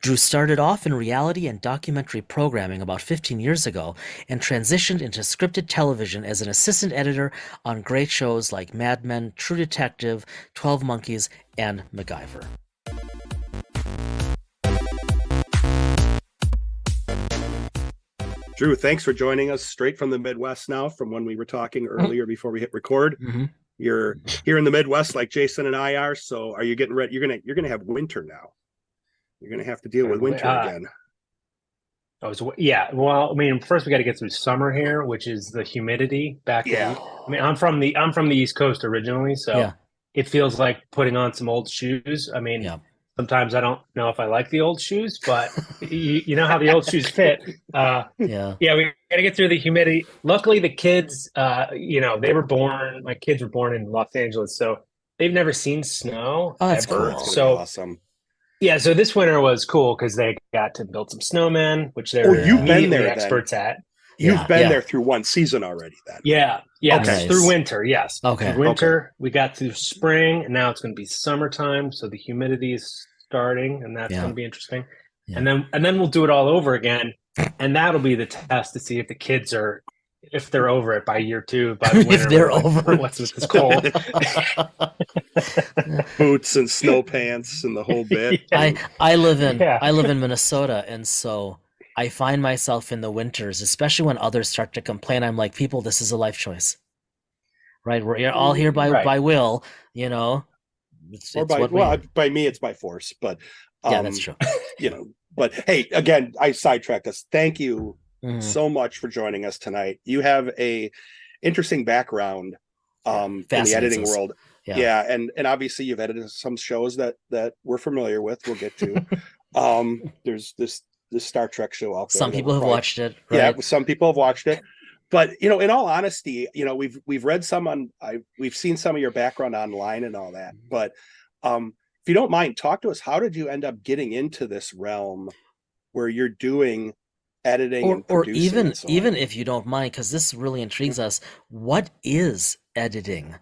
Drew started off in reality and documentary programming about 15 years ago and transitioned into scripted television as an assistant editor on great shows like Mad Men, True Detective, 12 Monkeys, and MacGyver. Drew, thanks for joining us straight from the Midwest now, from when we were talking earlier before we hit record. You're here in the Midwest like Jason and I are. So are you getting ready? You're gonna have winter now. You're gonna have to deal with winter again. Yeah. Well, I mean, first we got to get through summer here, which is the humidity back. Yeah. I mean, I'm from the East Coast originally, so it feels like putting on some old shoes. I mean, sometimes I don't know if I like the old shoes, but you know how the old shoes fit. Yeah, we got to get through the humidity. Luckily, the kids, my kids were born in Los Angeles, so they've never seen snow. Oh, that's ever. cool. So awesome. Yeah, so this winter was cool because they got to build some snowmen, which they're you've been there experts at. You've been there through one season already then. Yeah. Okay. Through winter, yes. Okay. Through winter, we got through spring, and now it's going to be summertime, so the humidity is starting, and that's going to be interesting. Yeah. And then we'll do it all over again, and that'll be the test to see if the kids are if they're over it by year 2, by the winter, if they're like, over, what's with this cold? Boots and snow pants and the whole bit. I live in Minnesota, and so I find myself in the winters, especially when others start to complain. I'm like, people, this is a life choice, right? We're all here by will, you know. Or by me, it's by force. But yeah, that's true. You know, but hey, again, I sidetracked us. Thank you so much for joining us tonight. You have a interesting background in the editing world. Yeah, and obviously you've edited some shows that we're familiar with. We'll get to. There's this Star Trek show out there. Some people have watched it. Right? Yeah, some people have watched it. But you know, in all honesty, you know, we've read we've seen some of your background online and all that. But if you don't mind, talk to us. How did you end up getting into this realm where you're doing editing and producing? Or even if you don't mind, because this really intrigues us, what is editing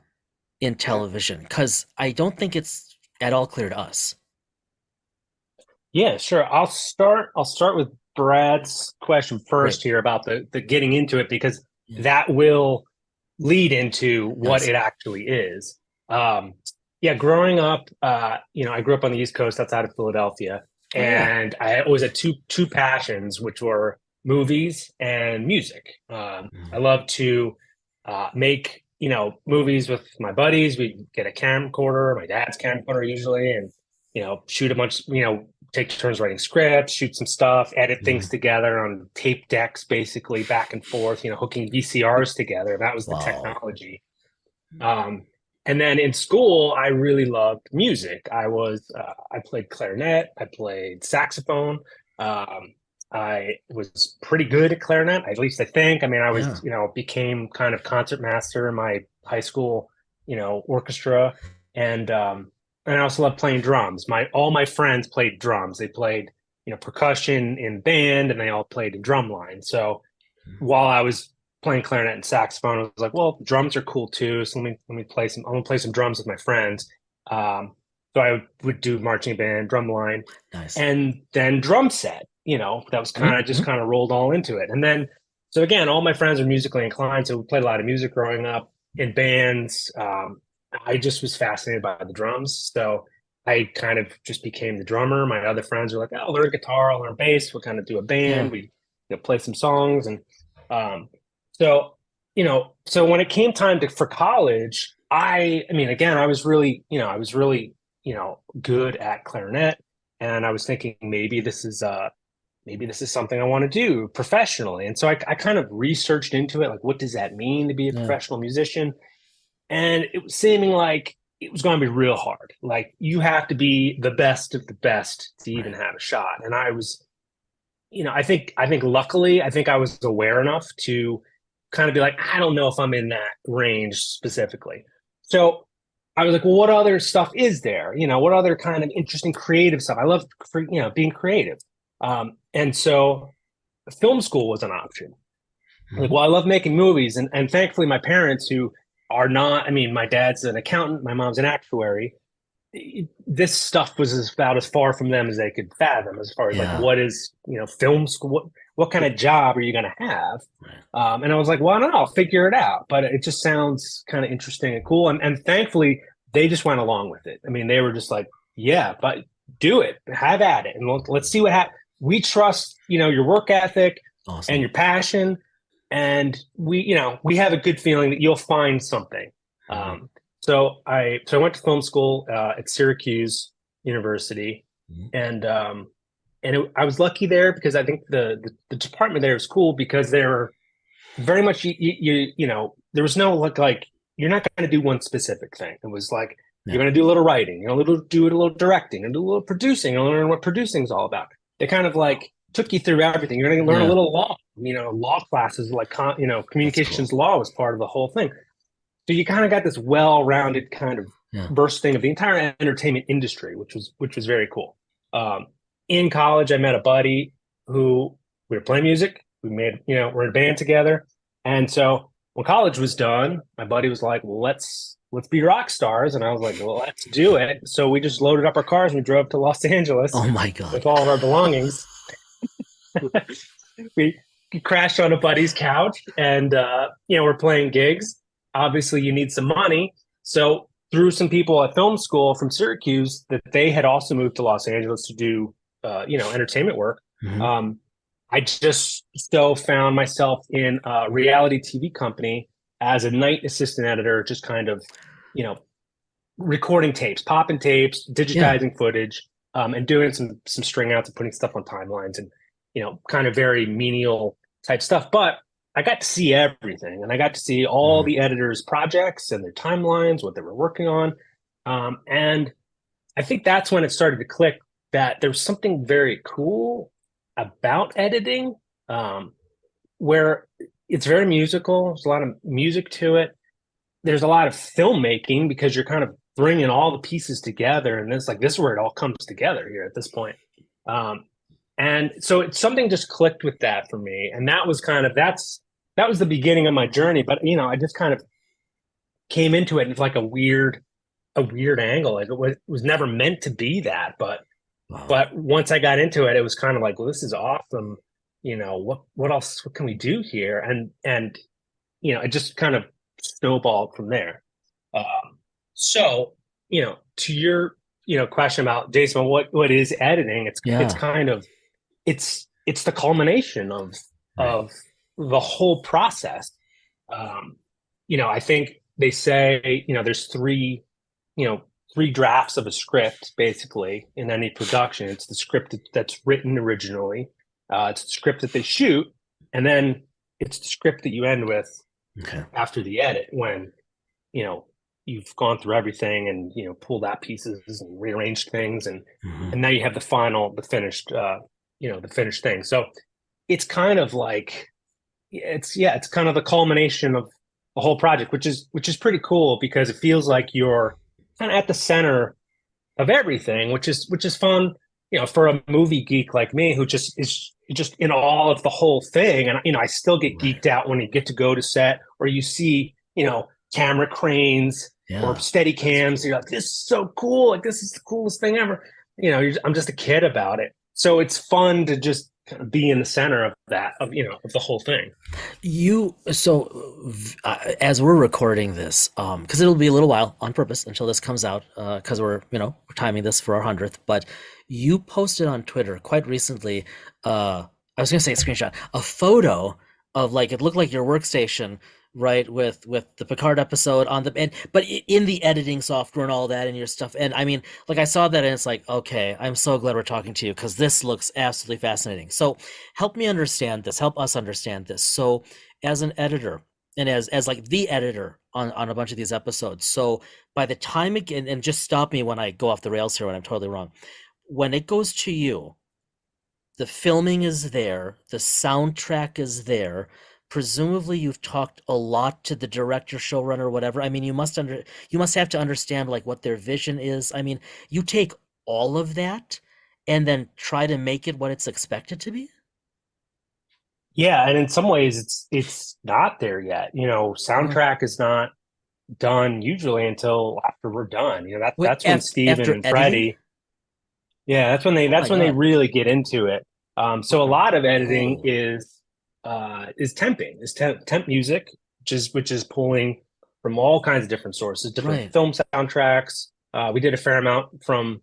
in television? Because I don't think it's at all clear to us. Yeah, sure. I'll start with Brad's question first here about the getting into it, because that will lead into what it actually is. Growing up, you know, I grew up on the East Coast outside of Philadelphia, and I always had two passions, which were movies and music. I love to make, you know, movies with my buddies. We'd get a camcorder, my dad's camcorder usually, and, you know, shoot a bunch, you know, take turns writing scripts, shoot some stuff, edit things together on tape decks, basically back and forth, you know, hooking VCRs together. That was the technology. And then in school, I really loved music. I played clarinet, I played saxophone. I was pretty good at clarinet, at least I think. I mean, I was, you know, became kind of concert master in my high school, you know, orchestra. And I also love playing drums. All my friends played drums. They played, you know, percussion in band, and they all played in drum line. So while I was playing clarinet and saxophone, I was like, well, drums are cool too. So let me play some. I'm gonna play some drums with my friends. So I would do marching band, drum line, and then drum set. You know, that was kind of just kind of rolled all into it. And then, so again, all my friends are musically inclined, so we played a lot of music growing up in bands. I just was fascinated by the drums. So I kind of just became the drummer. My other friends were like, oh, I'll learn guitar, I'll learn bass. We'll kind of do a band. We, you know, play some songs. And so, you know, so when it came time for college, I mean, again, I was really, you know, good at clarinet. And I was thinking maybe this is something I want to do professionally. And so I kind of researched into it. Like, what does that mean to be a professional musician? And it was seeming like it was going to be real hard. Like, you have to be the best of the best to even have a shot. And I was, you know, I think luckily, I think I was aware enough to kind of be like, I don't know if I'm in that range specifically. So I was like, well, what other stuff is there? You know, what other kind of interesting creative stuff? I love, you know, being creative. And so film school was an option. Like, well, I love making movies. And thankfully my parents, who are not, I mean, my dad's an accountant, my mom's an actuary. This stuff was about as far from them as they could fathom, as far as like, what is, you know, film school, what kind of job are you going to have? And I was like, well, I don't know, I'll figure it out. But it just sounds kind of interesting and cool. And thankfully they just went along with it. I mean, they were just like, yeah, but do it, have at it. And let's see what happens. We trust, you know, your work ethic and your passion. And we have a good feeling that you'll find something. So I went to film school at Syracuse University, and I was lucky there because I think the department there was cool because they were very much you know, there was no like you're not going to do one specific thing. It was like you're going to do a little writing, you're going to do a little directing, and do a little producing, and learn what producing is all about. They kind of like took you through everything. You're going to learn a little law. You know, law classes, like, you know, communications law was part of the whole thing. So you kind of got this well-rounded kind of bursting of the entire entertainment industry, which was very cool. In college, I met a buddy who we were playing music. We made, you know, we're in a band together. And so when college was done, my buddy was like, well, let's be rock stars. And I was like, well, let's do it. So we just loaded up our cars and we drove to Los Angeles. Oh my God. With all of our belongings. We crashed on a buddy's couch, and we're playing gigs. Obviously, you need some money, so through some people at film school from Syracuse that they had also moved to Los Angeles to do entertainment work. Mm-hmm. I just so found myself in a reality TV company as a night assistant editor, just kind of, recording tapes, popping tapes, digitizing footage, and doing some string outs and putting stuff on timelines and, kind of very menial type stuff. But I got to see everything, and I got to see all the editors' projects and their timelines, what they were working on. And I think that's when it started to click that there's something very cool about editing, where it's very musical. There's a lot of music to it. There's a lot of filmmaking because you're kind of bringing all the pieces together, and this is where it all comes together here at this point. And so it's something just clicked with that for me, and that was that was the beginning of my journey. But I just kind of came into it in like a weird angle. Like it was never meant to be that, but once I got into it, it was kind of like, well, this is awesome. What else? What can we do here? And it just kind of snowballed from there. So to your question about Jason, what is editing? It's kind of it's the culmination of the whole process. I think they say there's three drafts of a script basically in any production. It's the script that's written originally, it's the script that they shoot, and then it's the script that you end with after the edit, when you've gone through everything and pulled out pieces and rearranged things, and now you have the finished thing. So it's kind of like it's kind of the culmination of the whole project, which is pretty cool because it feels like you're kind of at the center of everything, which is fun, for a movie geek like me who just is just in all of the whole thing. And I still get geeked out when you get to go to set or you see camera cranes or steady cams. You're like, this is so cool, like this is the coolest thing ever. I'm just a kid about it, so it's fun to just kind of be in the center of that, of the whole thing. As we're recording this, because it'll be a little while on purpose until this comes out, because we're timing this for our 100th, but you posted on Twitter quite recently, I was gonna say a screenshot, a photo of, like, it looked like your workstation, right, with the Picard episode on but in the editing software and all that and your stuff. And I mean, like, I saw that and it's like, okay, I'm so glad we're talking to you because this looks absolutely fascinating. So help us understand this. So as an editor and as like the editor on a bunch of these episodes, so by the time and just stop me when I go off the rails here when I'm totally wrong, when it goes to you, the filming is there, the soundtrack is there. Presumably you've talked a lot to the director, showrunner, whatever. I mean, you must have to understand, like, what their vision is. I mean, you take all of that and then try to make it what it's expected to be. Yeah, and in some ways it's not there yet. Soundtrack is not done usually until after we're done. That's when Steven and Freddie. Yeah, that's when they really get into it. So a lot of editing is temping, temp music, which is pulling from all kinds of different sources, different film soundtracks. We did a fair amount from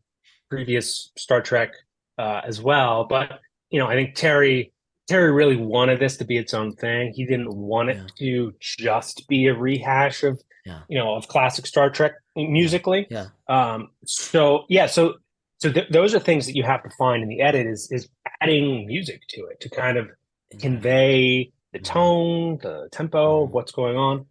previous Star Trek as well, but I think Terry really wanted this to be its own thing. He didn't want it to just be a rehash of of classic Star Trek musically. Those are things that you have to find in the edit is adding music to it to kind of convey the tone, the tempo of what's going on.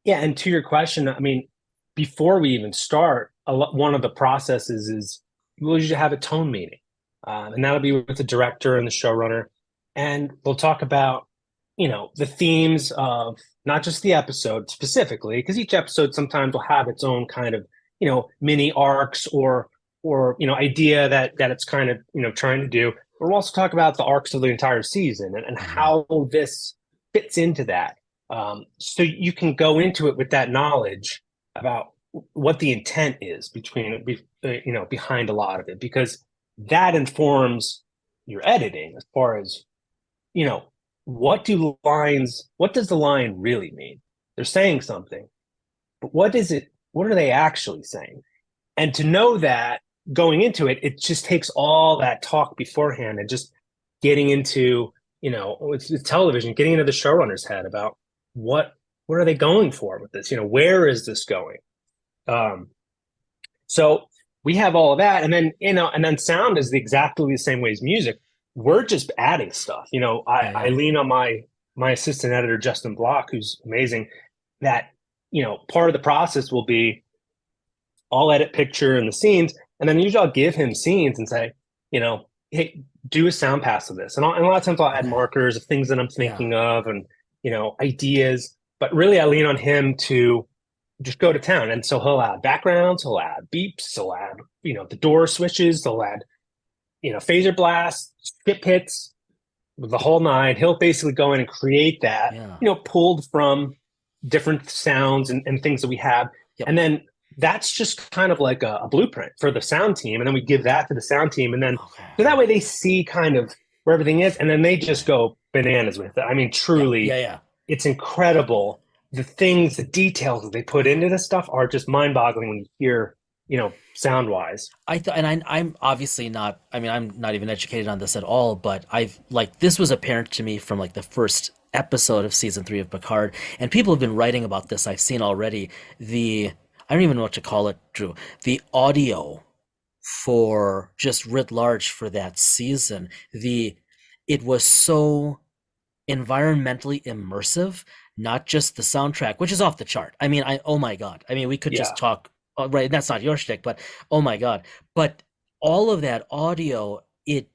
And to your question, I mean, before we even start, one of the processes is we'll usually have a tone meeting, and that'll be with the director and the showrunner, and we'll talk about the themes of not just the episode specifically, because each episode sometimes will have its own kind of mini arcs or idea that it's kind of trying to do. But we'll also talk about the arcs of the entire season and how this fits into that. So you can go into it with that knowledge about what the intent is behind a lot of it, because that informs your editing as far as what does the line really mean? They're saying something, but what are they actually saying? And to know that going into it, it just takes all that talk beforehand and just getting into, it's television, getting into the showrunner's head about what are they going for with this? Where is this going? So we have all of that, and then sound is exactly the same way as music. We're just adding stuff. I lean on my assistant editor Justin Block, who's amazing. That part of the process will be I'll edit picture and the scenes, and then usually I'll give him scenes and say, hey, do a sound pass of this, and a lot of times I'll add markers of things that I'm thinking of, and ideas. But really, I lean on him to just go to town. And so he'll add backgrounds, he'll add beeps, he'll add, the door switches, he'll add, phaser blasts, skip hits, the whole nine. He'll basically go in and create that, pulled from different sounds and things that we have. Yep. And then that's just kind of like a blueprint for the sound team. And then we give that to the sound team. And then so that way they see kind of where everything is. And then they just go bananas with it. I mean, truly, it's incredible. The things, the details that they put into this stuff are just mind-boggling when you hear, sound wise. I'm obviously not, I'm not even educated on this at all, but this was apparent to me from the first episode of season 3 of Picard, and people have been writing about this. I've seen already I don't even know what to call it, Drew, the audio for just writ large for that season. It was so environmentally immersive, not just the soundtrack, which is off the chart. Oh my God. We could just talk, right? That's not your shtick, but oh my God. But all of that audio, I'm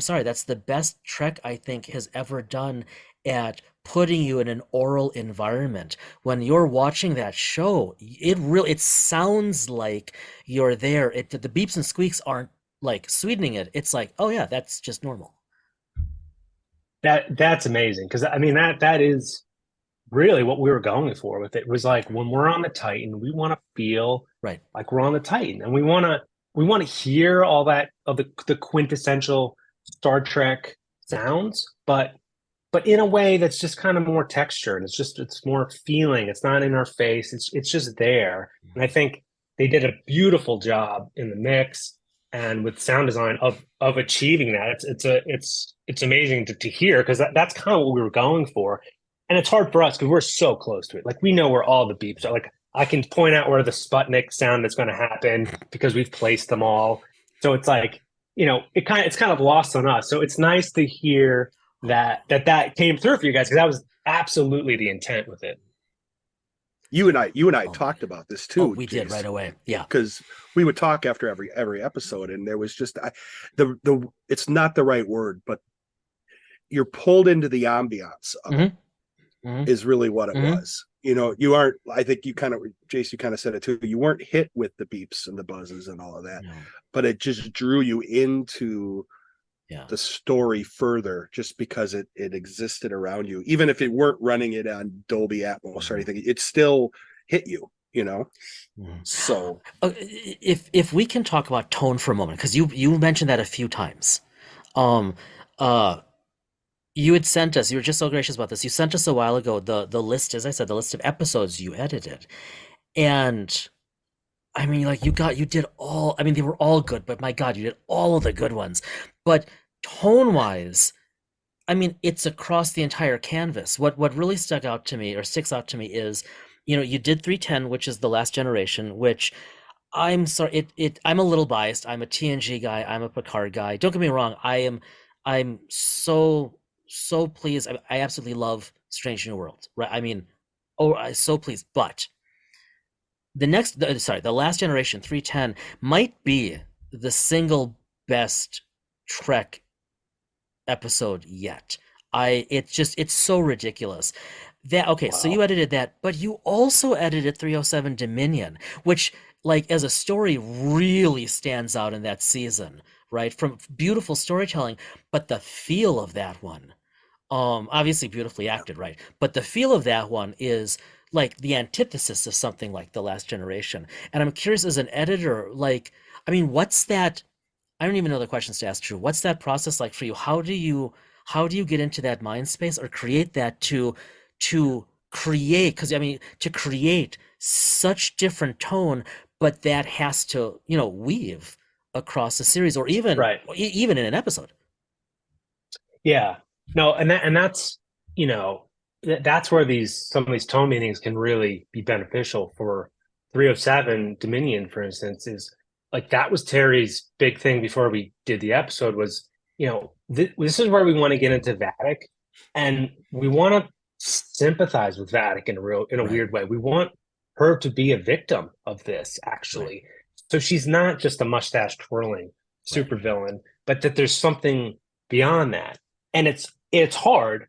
sorry, that's the best Trek I think has ever done at putting you in an oral environment. When you're watching that show, it sounds like you're there. The beeps and squeaks aren't sweetening it. It's oh yeah, that's just normal. That's amazing, because that is really what we were going for with it. Was when we're on the Titan, we want to feel like we're on the Titan, and we want to hear all that of the quintessential Star Trek sounds, but in a way that's just kind of more textured. It's more feeling. It's not in our face. It's just there. And I think they did a beautiful job in the mix and with sound design of achieving that. It's amazing to hear, because that's kind of what we were going for. And it's hard for us because we're so close to it. We know where all the beeps are. I can point out where the Sputnik sound is going to happen because we've placed them all. So it's it's kind of lost on us. So it's nice to hear that came through for you guys, because that was absolutely the intent with it. You and I talked about this too. We did right away. Yeah. Because we would talk after every episode, and there was just it's not the right word, but you're pulled into the ambiance of it, is really what it was. You aren't, I think Jace, you kind of said it too. You weren't hit with the beeps and the buzzes and all of that, but it just drew you into the story further, just because it existed around you. Even if it weren't running it on Dolby Atmos or anything, it still hit you, So if we can talk about tone for a moment, because you mentioned that a few times. You had sent us, you were just so gracious about this. You sent us a while ago the list, as I said, the list of episodes you edited. And you did all, they were all good, but my God, you did all of the good ones. But tone-wise, it's across the entire canvas. What really sticks out to me is, you did 310, which is The Last Generation, which I'm sorry, I'm a little biased. I'm a TNG guy. I'm a Picard guy. Don't get me wrong. I'm so pleased. I absolutely love Strange New Worlds, right? I'm so pleased. But The Last Generation 310 might be the single best Trek episode yet. It's so ridiculous. So you edited that, but you also edited 307 Dominion, which as a story really stands out in that season, right? From beautiful storytelling, but the feel of that one, obviously beautifully acted, right? But the feel of that one is the antithesis of something like The Last Generation. And I'm curious, as an editor, what's that I don't even know the questions to ask, Drew. What's that process like for you? How do you get into that mind space or create that to create? Because I mean, to create such different tone, but that has to, weave across a series or even Right. even in an episode. Yeah. No, and that's, that's where some of these tone meetings can really be beneficial. For 307 Dominion, for instance, is like that was Terry's big thing before we did the episode was, this is where we want to get into Vatic, and we want to sympathize with Vatic in a Right. weird way. We want her to be a victim of this, actually. Right. So she's not just a mustache twirling supervillain, but that there's something beyond that. And it's hard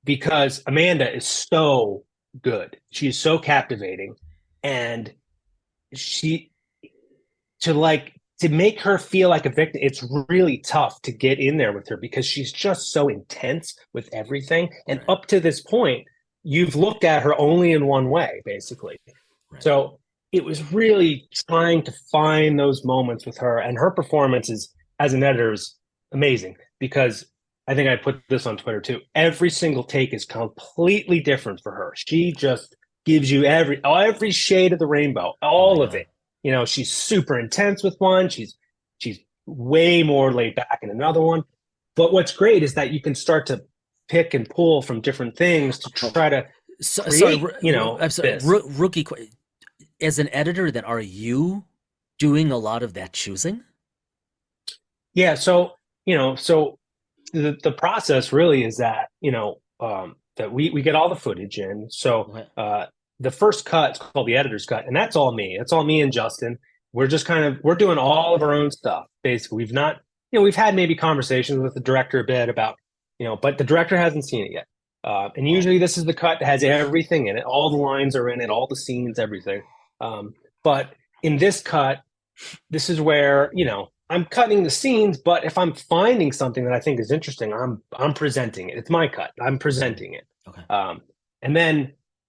because Amanda is so good. She is so captivating, and to make her feel like a victim, it's really tough to get in there with her because she's just so intense with everything. And Right. up to this point, you've looked at her only in one way, basically. Right. So it was really trying to find those moments with her, and her performance as an editor is amazing because I think I put this on Twitter too. Every single take is completely different for her. She just gives you every shade of the rainbow, all of it. She's super intense with one. She's way more laid back in another one. But what's great is that you can start to pick and pull from different things to try to create, I'm sorry, rookie. As an editor, then are you doing a lot of that choosing? Yeah. So the process really is that that we get all the footage in. So the first cut is called the editor's cut, and that's all me. It's all me and Justin. We're just we're doing all of our own stuff. Basically, we've not, we've had maybe conversations with the director a bit about, but the director hasn't seen it yet. And usually this is the cut that has everything in it. All the lines are in it, all the scenes, everything. But in this cut, this is where, I'm cutting the scenes, but if I'm finding something that I think is interesting, I'm presenting it. It's my cut. I'm presenting it. Okay.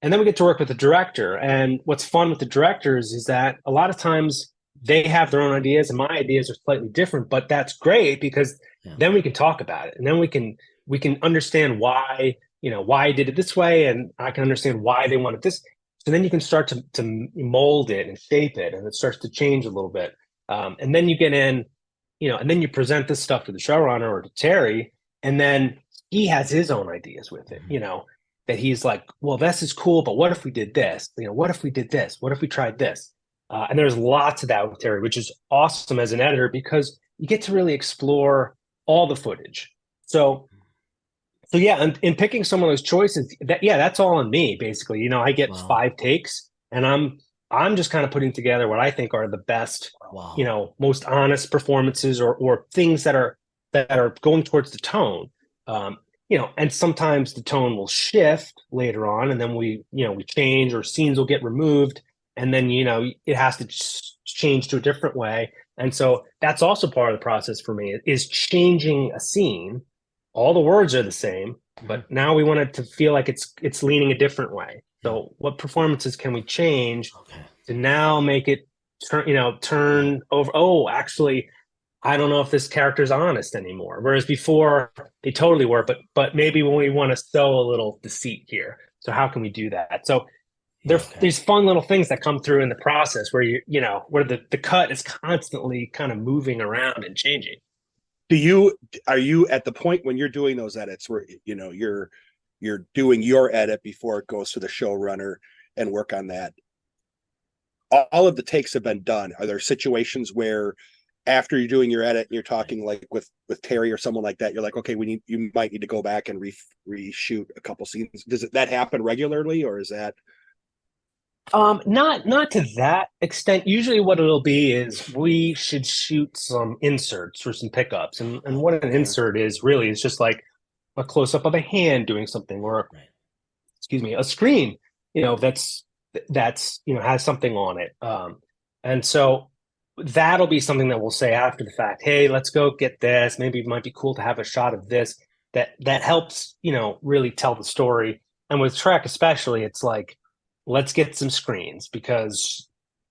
And then we get to work with the director. And what's fun with the directors is that a lot of times they have their own ideas and my ideas are slightly different, but that's great because then we can talk about it. And then we can understand why, why I did it this way. And I can understand why they wanted this. So then you can start to mold it and shape it, and it starts to change a little bit. And then you get in, and then you present this stuff to the showrunner or to Terry, and then he has his own ideas with it, that he's like, well, this is cool, but what if we did this? What if we did this? What if we tried this? And there's lots of that with Terry, which is awesome as an editor because you get to really explore all the footage. So yeah, and in picking some of those choices, that's all on me, basically. I get 5 takes, and I'm just kind of putting together what I think are the best, most honest performances or things that are going towards the tone. And sometimes the tone will shift later on, and then we change, or scenes will get removed, and then, it has to change to a different way. And so that's also part of the process for me, is changing a scene. All the words are the same, but now we want it to feel like it's leaning a different way. So what performances can we change to now make it turn over? Oh, actually, I don't know if this character's honest anymore. Whereas before they totally were, but maybe when we want to sow a little deceit here. So how can we do that? So there's fun little things that come through in the process where where the cut is constantly kind of moving around and changing. Are you at the point when you're doing those edits where you're doing your edit before it goes to the showrunner and work on that? All of the takes have been done. Are there situations where after you're doing your edit, you're talking like with Terry or someone like that, you're like, okay, you might need to go back and reshoot a couple scenes? Does that happen regularly, or is that? Not to that extent. Usually what it'll be is we should shoot some inserts or some pickups. And what an insert is really is just like a close up of a hand doing something, or a screen, that's has something on it. And so that'll be something that we'll say after the fact, hey, let's go get this. Maybe it might be cool to have a shot of this that helps, really tell the story. And with Trek especially, it's like, let's get some screens because,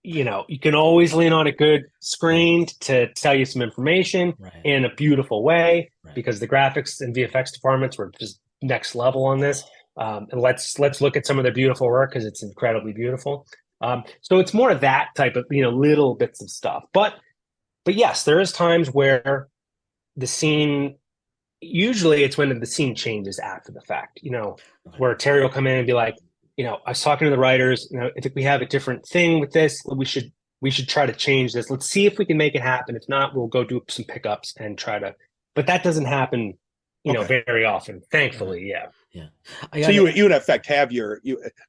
you can always lean on a good screen to tell you some information in a beautiful way, because the graphics and VFX departments were just next level on this. And let's look at some of their beautiful work, because it's incredibly beautiful. So it's more of that type of, little bits of stuff. But yes, there is times where the scene, usually it's when the scene changes after the fact, where Terry will come in and be like, I was talking to the writers, I think we have a different thing with this. We should try to change this. Let's see if we can make it happen. If not, we'll go do some pickups and try to, but that doesn't happen, very often, thankfully. Yeah. So you in effect have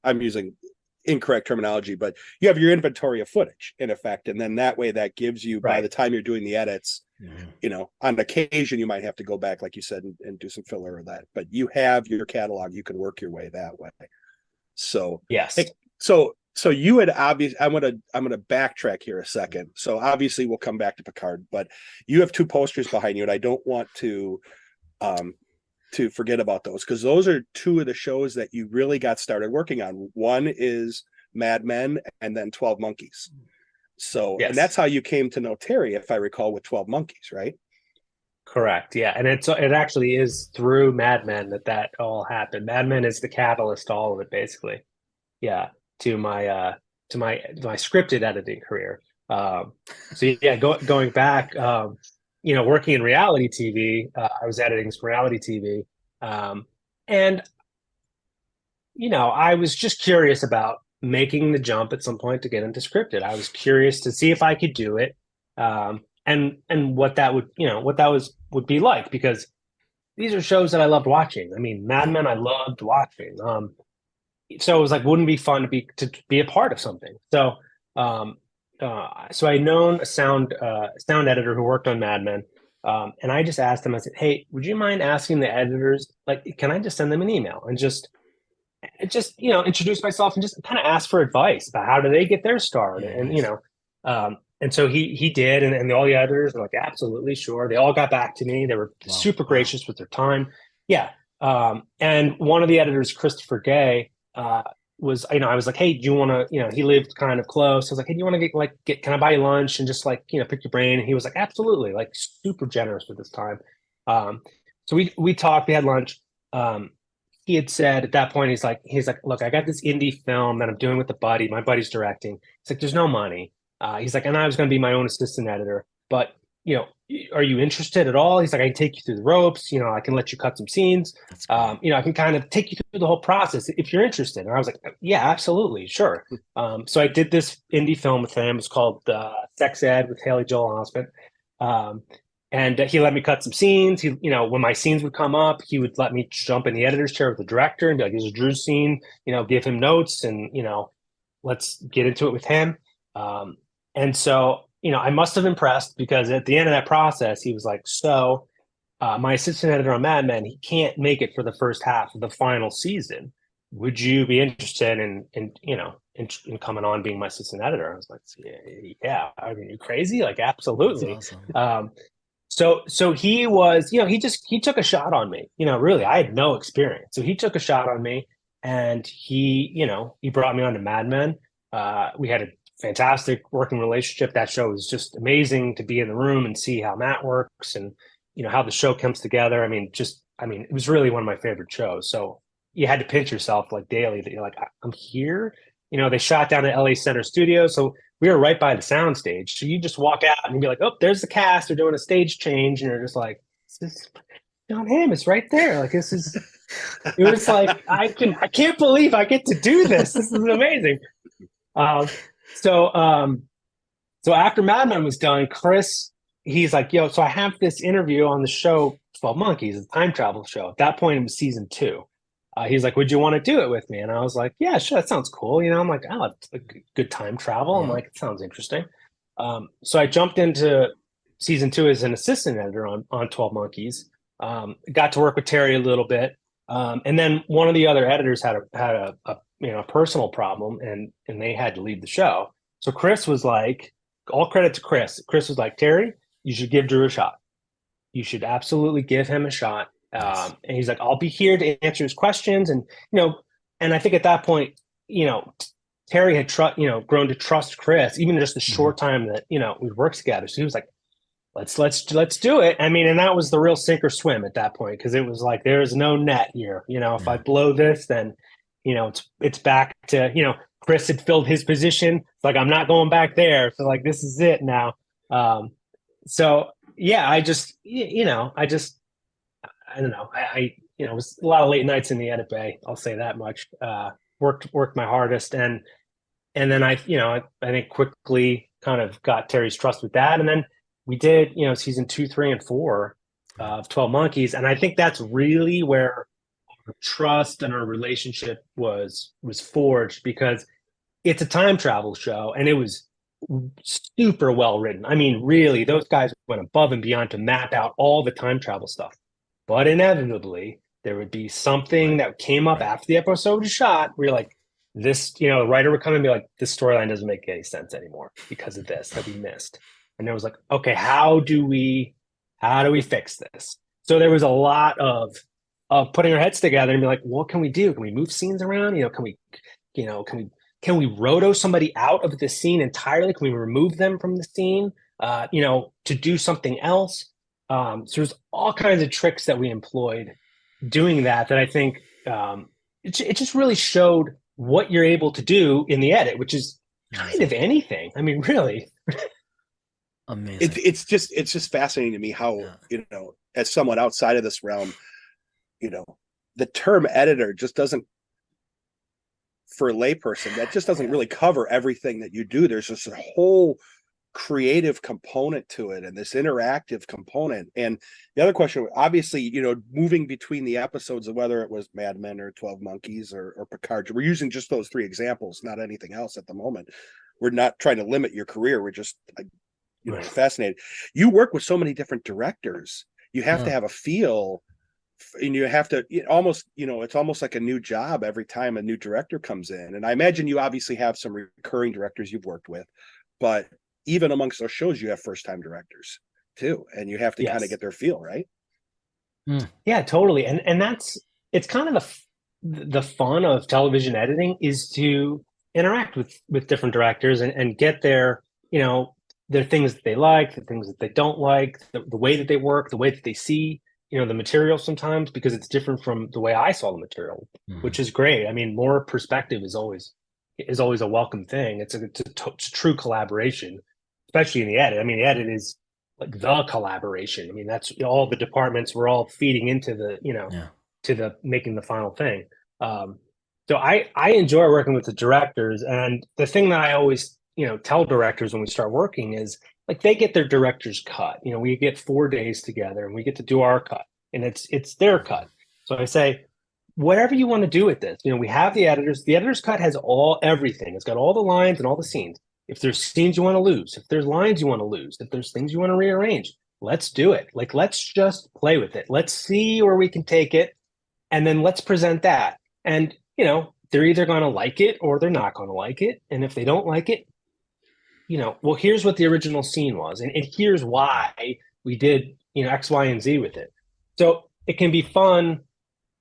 I'm using incorrect terminology, but you have your inventory of footage in effect. And then that way that gives you, by the time you're doing the edits, on occasion you might have to go back, like you said, and do some filler or that, but you have your catalog, you can work your way that way. So yes. So you had obviously, I'm gonna backtrack here a second. So obviously we'll come back to Picard, but you have 2 posters behind you, and I don't want to forget about those, because those are 2 of the shows that you really got started working on. One is Mad Men, and then 12 Monkeys. So yes. And that's how you came to know Terry, if I recall, with 12 Monkeys, right? Correct. Yeah. And it actually is through Mad Men that all happened. Mad Men is the catalyst to all of it, basically. Yeah. To my scripted editing career. So yeah, going back, working in reality TV, I was editing some reality TV. And I was just curious about making the jump at some point to get into scripted. I was curious to see if I could do it. And what that would be like, because these are shows that I loved watching. I mean, Mad Men I loved watching. So it was like, wouldn't it be fun to be a part of something? So so I known a sound editor who worked on Mad Men, and I just asked him. I said, "Hey, would you mind asking the editors, like, can I just send them an email and just introduce myself and just kind of ask for advice about how do they get their start?" And so he did, and all the editors were like, absolutely, sure. They all got back to me. They were super gracious with their time. Yeah. And one of the editors, Christopher Gay, was, I was like, hey, do you want to, he lived kind of close. I was like, hey, do you want to get, can I buy you lunch and just pick your brain? And he was like, absolutely, super generous with his time. So we talked, we had lunch. He had said at that point, he's like, look, I got this indie film that I'm doing with my buddy's directing. He's like, there's no money. He's like, and I was going to be my own assistant editor, but are you interested at all? He's like, I can take you through the ropes. I can let you cut some scenes. I can kind of take you through the whole process if you're interested. And I was like, yeah, absolutely, sure. So I did this indie film with him. It's called Sex Ed with Haley Joel Osment. And he let me cut some scenes. He, when my scenes would come up, he would let me jump in the editor's chair with the director and be like, here's a Drew's scene, give him notes and, let's get into it with him. And so, I must have impressed, because at the end of that process, he was like, so my assistant editor on Mad Men, he can't make it for the first half of the final season. Would you be interested in coming on being my assistant editor? I was like, yeah. Are you crazy? Absolutely. That's awesome. So he was, he took a shot on me, really, I had no experience. So he took a shot on me, and he brought me on to Mad Men. We had a fantastic working relationship. That show was just amazing to be in the room and see how Matt works and, how the show comes together. It was really one of my favorite shows. So you had to pinch yourself daily that you're like, I'm here. They shot down at LA Center Studios. So we were right by the sound stage. So you just walk out and be like, oh, there's the cast. They're doing a stage change. And you're just like, this is John Hamm. It's right there. It was like, I can't believe I get to do this. This is amazing. So after Mad Men was done, Chris, he's like, yo, so I have this interview on the show 12 Monkeys, a time travel show. At that point, it was season 2. He's like, would you want to do it with me? And I was like, yeah, sure, that sounds cool. I'm like, oh, it's a good time travel. I'm like, it sounds interesting. So I jumped into season 2 as an assistant editor on 12 Monkeys. Got to work with Terry a little bit. And then one of the other editors had a personal problem, and they had to leave the show. So Chris was like, all credit to Chris. Chris was like, Terry, you should give Drew a shot. You should absolutely give him a shot. Nice. And he's like, I'll be here to answer his questions. And, and I think at that point, Terry had grown to trust Chris, even just the short time that we worked together. So he was like, let's do it. I mean, and that was the real sink or swim at that point, because it was like there is no net here. If I blow this, then it's back to Chris had filled his position. It's like I'm not going back there. So like this is it now. So yeah, I don't know. It was a lot of late nights in the edit bay. I'll say that much. Worked my hardest, and then I think quickly kind of got Terry's trust with that, and then we did season 2, 3, and 4 of 12 Monkeys, and I think that's really where our trust and our relationship was forged, because it's a time travel show, and it was super well written. I mean, really, those guys went above and beyond to map out all the time travel stuff. But inevitably, there would be something that came up after the episode was shot where you're like, this, the writer would come and be like, this storyline doesn't make any sense anymore because of this that we missed. And it was like, okay, how do we fix this? So there was a lot of putting our heads together and be like, what can we do? Can we move scenes around? Can we roto somebody out of the scene entirely? Can we remove them from the scene, to do something else? So there's all kinds of tricks that we employed doing that I think it just really showed what you're able to do in the edit, which is kind of anything. I mean, really. Amazing. It's just fascinating to me how, as someone outside of this realm, the term editor just doesn't, for a layperson, that just doesn't really cover everything that you do. There's just a whole creative component to it, and this interactive component. And the other question, obviously, moving between the episodes of whether it was Mad Men or 12 Monkeys or Picard, we're using just those 3 examples, not anything else at the moment. We're not trying to limit your career. We're just fascinated. You work with so many different directors. You have to have a feel, and you have to it's almost like a new job every time a new director comes in. And I imagine you obviously have some recurring directors you've worked with, but even amongst those shows, you have first-time directors too, and you have to kind of get their feel, right? Yeah, totally. And it's kind of the fun of television editing, is to interact with different directors and get their things that they like, the things that they don't like, the way that they work, the way that they see the material sometimes, because it's different from the way I saw the material, which is great. I mean, more perspective is always a welcome thing. It's a true collaboration, especially in the edit. I mean, the edit is like the collaboration. I mean, that's all the departments were all feeding into the, to the making the final thing. So I enjoy working with the directors. And the thing that I always, tell directors when we start working is, like, they get their director's cut. We get 4 days together and we get to do our cut, and it's their cut. So I say, whatever you want to do with this, we have the editor's cut has everything. It's got all the lines and all the scenes. If there's scenes you want to lose, if there's lines you want to lose, if there's things you want to rearrange, let's do it. Like, let's just play with it. Let's see where we can take it, and then let's present that. And, they're either going to like it or they're not going to like it. And if they don't like it, well, here's what the original scene was, and here's why we did, X, Y, and Z with it. So it can be fun,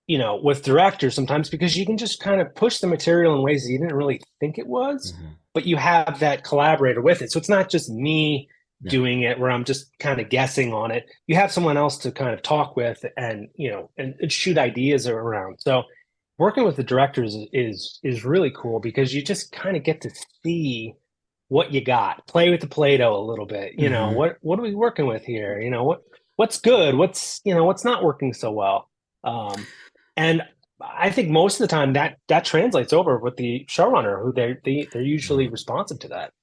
with directors sometimes, because you can just kind of push the material in ways that you didn't really think it was, but you have that collaborator with it. So it's not just me doing it where I'm just kind of guessing on it. You have someone else to kind of talk with and, and shoot ideas around. So working with the directors is really cool, because you just kind of get to see what you got, play with the Play-Doh a little bit. What are we working with here? What's good? What's not working so well? And I think most of the time that translates over with the showrunner, who they're usually responsive to that.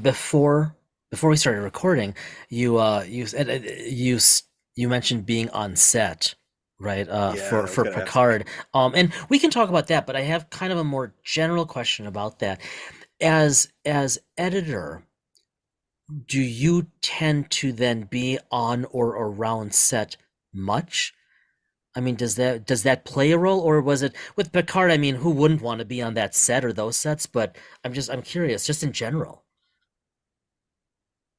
Before we started recording, you mentioned being on set, right? For Picard. And we can talk about that, but I have kind of a more general question about that. As editor, do you tend to then be on or around set much? I mean, does that play a role, or was it with Picard? I mean, who wouldn't want to be on that set or those sets? But I'm curious, just in general.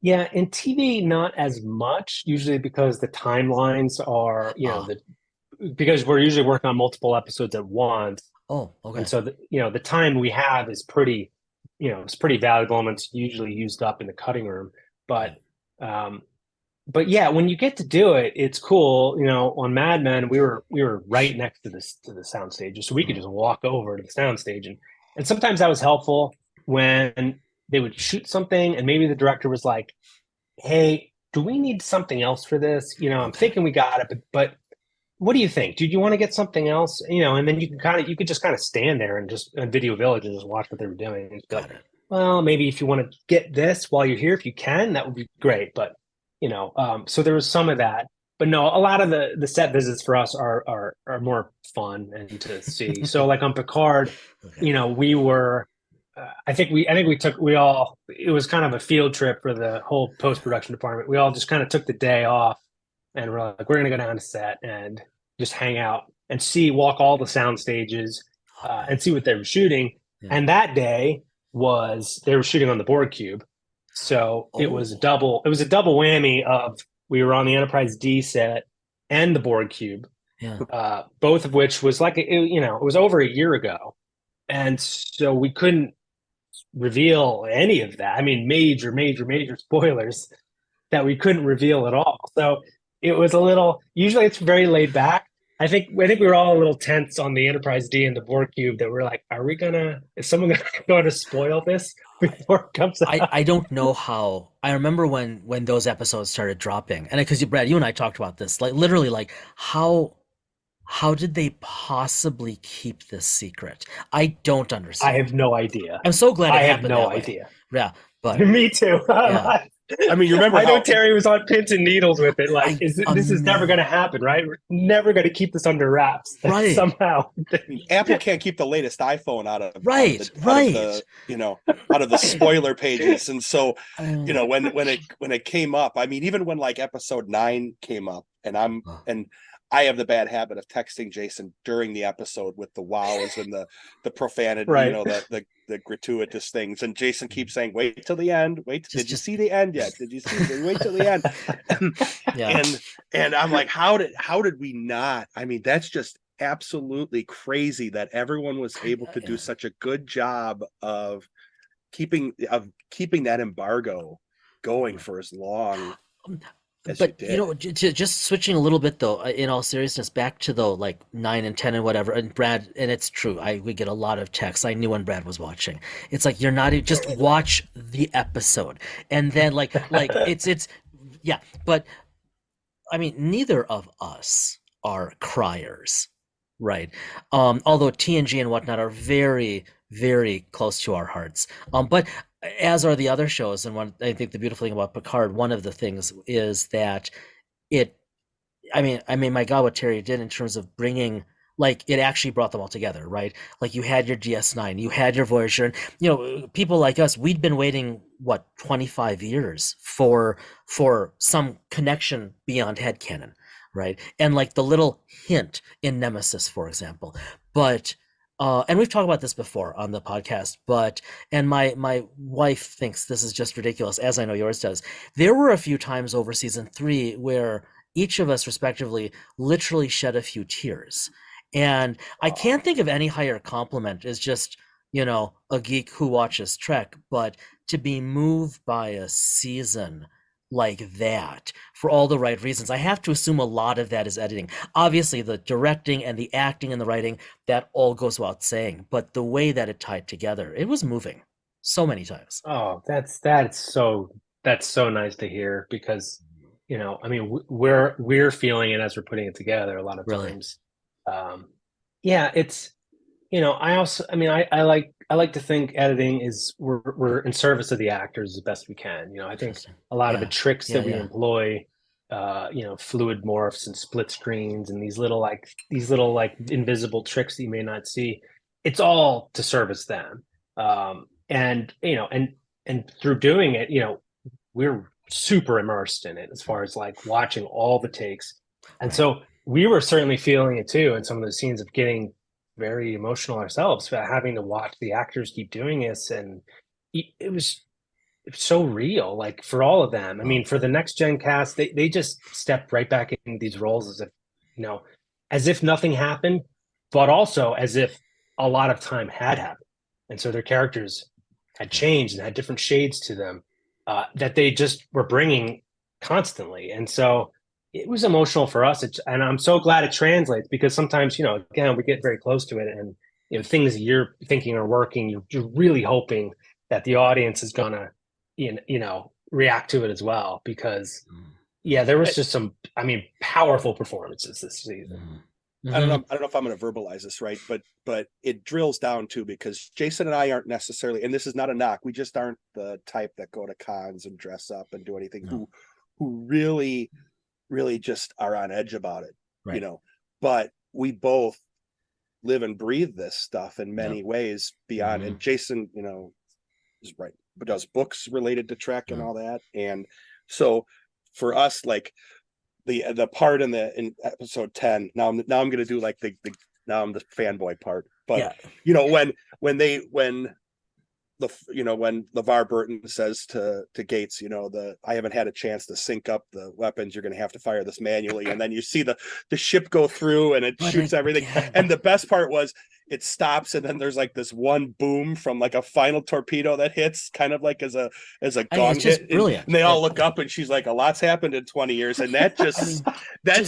Yeah, in TV, not as much, usually because the timelines are, because we're usually working on multiple episodes at once. Oh, okay. And so the time we have is pretty, it's pretty valuable, and it's usually used up in the cutting room. But yeah, when you get to do it, it's cool. On Mad Men, we were right next to the sound stage, so we could just walk over to the sound stage, and sometimes that was helpful when they would shoot something, and maybe the director was like, "Hey, do we need something else for this? I'm thinking we got it, but what do you think? Do you want to get something else? And then you could just kind of stand there and just in Video Village and just watch what they were doing. And Got it. Well, maybe if you want to get this while you're here, if you can, that would be great. But so there was some of that. But no, a lot of the set visits for us are more fun and to see. So like on Picard, we were. I think it was kind of a field trip for the whole post-production department. We all just kind of took the day off, and we're like, we're going to go down to set and just hang out and walk all the sound stages and see what they were shooting. Yeah. And that day they were shooting on the Borg cube. So it was a double whammy of, we were on the Enterprise D set and the Borg cube, both of which was like, it was over a year ago. And so we couldn't reveal any of that. I mean, major spoilers that we couldn't reveal at all. So it was usually it's very laid back. I think we were all a little tense on the Enterprise D and the Borg cube, that we're like, is someone going to spoil this before it comes out? I don't know how. I remember when those episodes started dropping, and because Brad, you and I talked about this, like literally, like how did they possibly keep this secret? I don't understand. I have no idea. I'm so glad it happened. I have no idea. Yeah, but me too. Yeah. I mean, you remember I know Terry was on pins and needles with it. Like, this is never going to happen, right? We're never going to keep this under wraps, right? Somehow, Apple can't keep the latest iPhone out of out of the spoiler pages, and so when it came up, I mean, even when like episode 9 came up, and I have the bad habit of texting Jason during the episode with the wows and the profanity, right. The gratuitous things. And Jason keeps saying, wait till the end. Did you see the end yet? Wait till the end. Yeah. And I'm like, how did we not? I mean, that's just absolutely crazy that everyone was able to do such a good job of keeping that embargo going for as long. But just switching a little bit though, in all seriousness, back to like 9 and 10 and whatever, and Brad, and it's true, we get a lot of texts. I knew when Brad was watching. It's like, you're not just watch the episode, and then like it's yeah. But I mean, neither of us are criers, right? Although TNG and whatnot are very, very close to our hearts. But as are the other shows, and I think the beautiful thing about Picard, one of the things is that I mean, my God, what Terry did in terms of bringing, like, it actually brought them all together, right? Like, you had your DS9, you had your Voyager, and, people like us, we'd been waiting, 25 years for some connection beyond headcanon, right? And like the little hint in Nemesis, for example. But and we've talked about this before on the podcast, and my wife thinks this is just ridiculous, as I know yours does. There were a few times over season 3 where each of us respectively literally shed a few tears. And I can't think of any higher compliment as just, a geek who watches Trek, but to be moved by a season like that for all the right reasons. I have to assume a lot of that is editing. Obviously, the directing and the acting and the writing, that all goes without saying. But the way that it tied together, it was moving so many times. Oh, that's so nice to hear, because I mean, we're feeling it as we're putting it together a lot of times. Yeah, it's I like to think editing is we're in service of the actors as best we can. I think a lot of the tricks that we employ, fluid morphs and split screens and these little invisible tricks that you may not see, it's all to service them. And through doing it, we're super immersed in it as far as like watching all the takes. And so we were certainly feeling it too in some of the scenes of getting very emotional ourselves, having to watch the actors keep doing this, and it was so real, like, for all of them. I mean, for the next gen cast, they just stepped right back into these roles as if nothing happened, but also as if a lot of time had happened. And so their characters had changed and had different shades to them that they just were bringing constantly. And so it was emotional for us. And I'm so glad it translates, because sometimes, again, we get very close to it, and things you're thinking are working. You're really hoping that the audience is gonna, react to it as well. Because there was just some, powerful performances this season. I don't know if I'm going to verbalize this right, but it drills down too, because Jason and I aren't necessarily, and this is not a knock, we just aren't the type that go to cons and dress up and do anything. Who really just are on edge about it, right. But we both live and breathe this stuff in many ways beyond. And Jason, is right, but does books related to Trek and all that. And so for us, like the part in episode 10, now I'm going to do like the now I'm the fanboy part, but when LeVar Burton says to Gates, I haven't had a chance to sync up the weapons, you're going to have to fire this manually, and then you see the ship go through and it shoots everything. And the best part was it stops, and then there's like this one boom from like a final torpedo that hits, kind of like as a gong hit. Brilliant. And they all look up, and she's like, a lot's happened in 20 years. And that just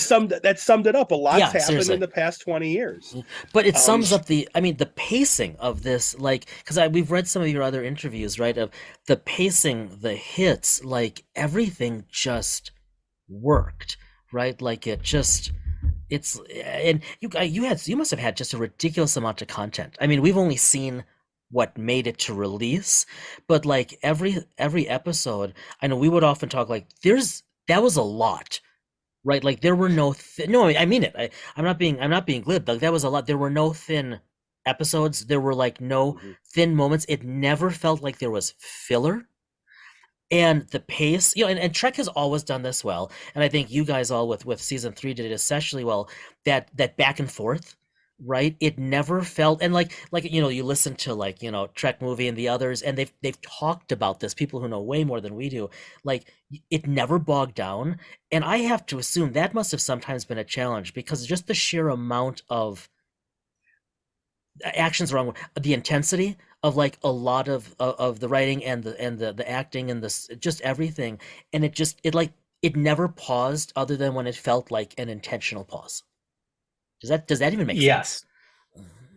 summed it up. A lot's happened seriously. in the past 20 years. But it sums up the pacing of this, like, because we've read some of your other interviews, right? Of the pacing, the hits, like everything just worked, right? Like and you must have had just a ridiculous amount of content. We've only seen what made it to release, but like every episode, I know we would often talk like that was a lot, right? Like there were no I mean it. I'm not being glib. Like that was a lot. There were no thin episodes. There were like no thin moments. It never felt like there was filler. And the pace, and Trek has always done this well, and I think you guys all with season 3 did it especially well. That back and forth, right? It never felt, and like you listen to like Trek movie and the others, and they've talked about this. People who know way more than we do, like it never bogged down. And I have to assume that must have sometimes been a challenge, because just the sheer amount of action's wrong, the intensity of like a lot of the writing and the acting and this just everything, and it never paused other than when it felt like an intentional pause. Does that even make sense?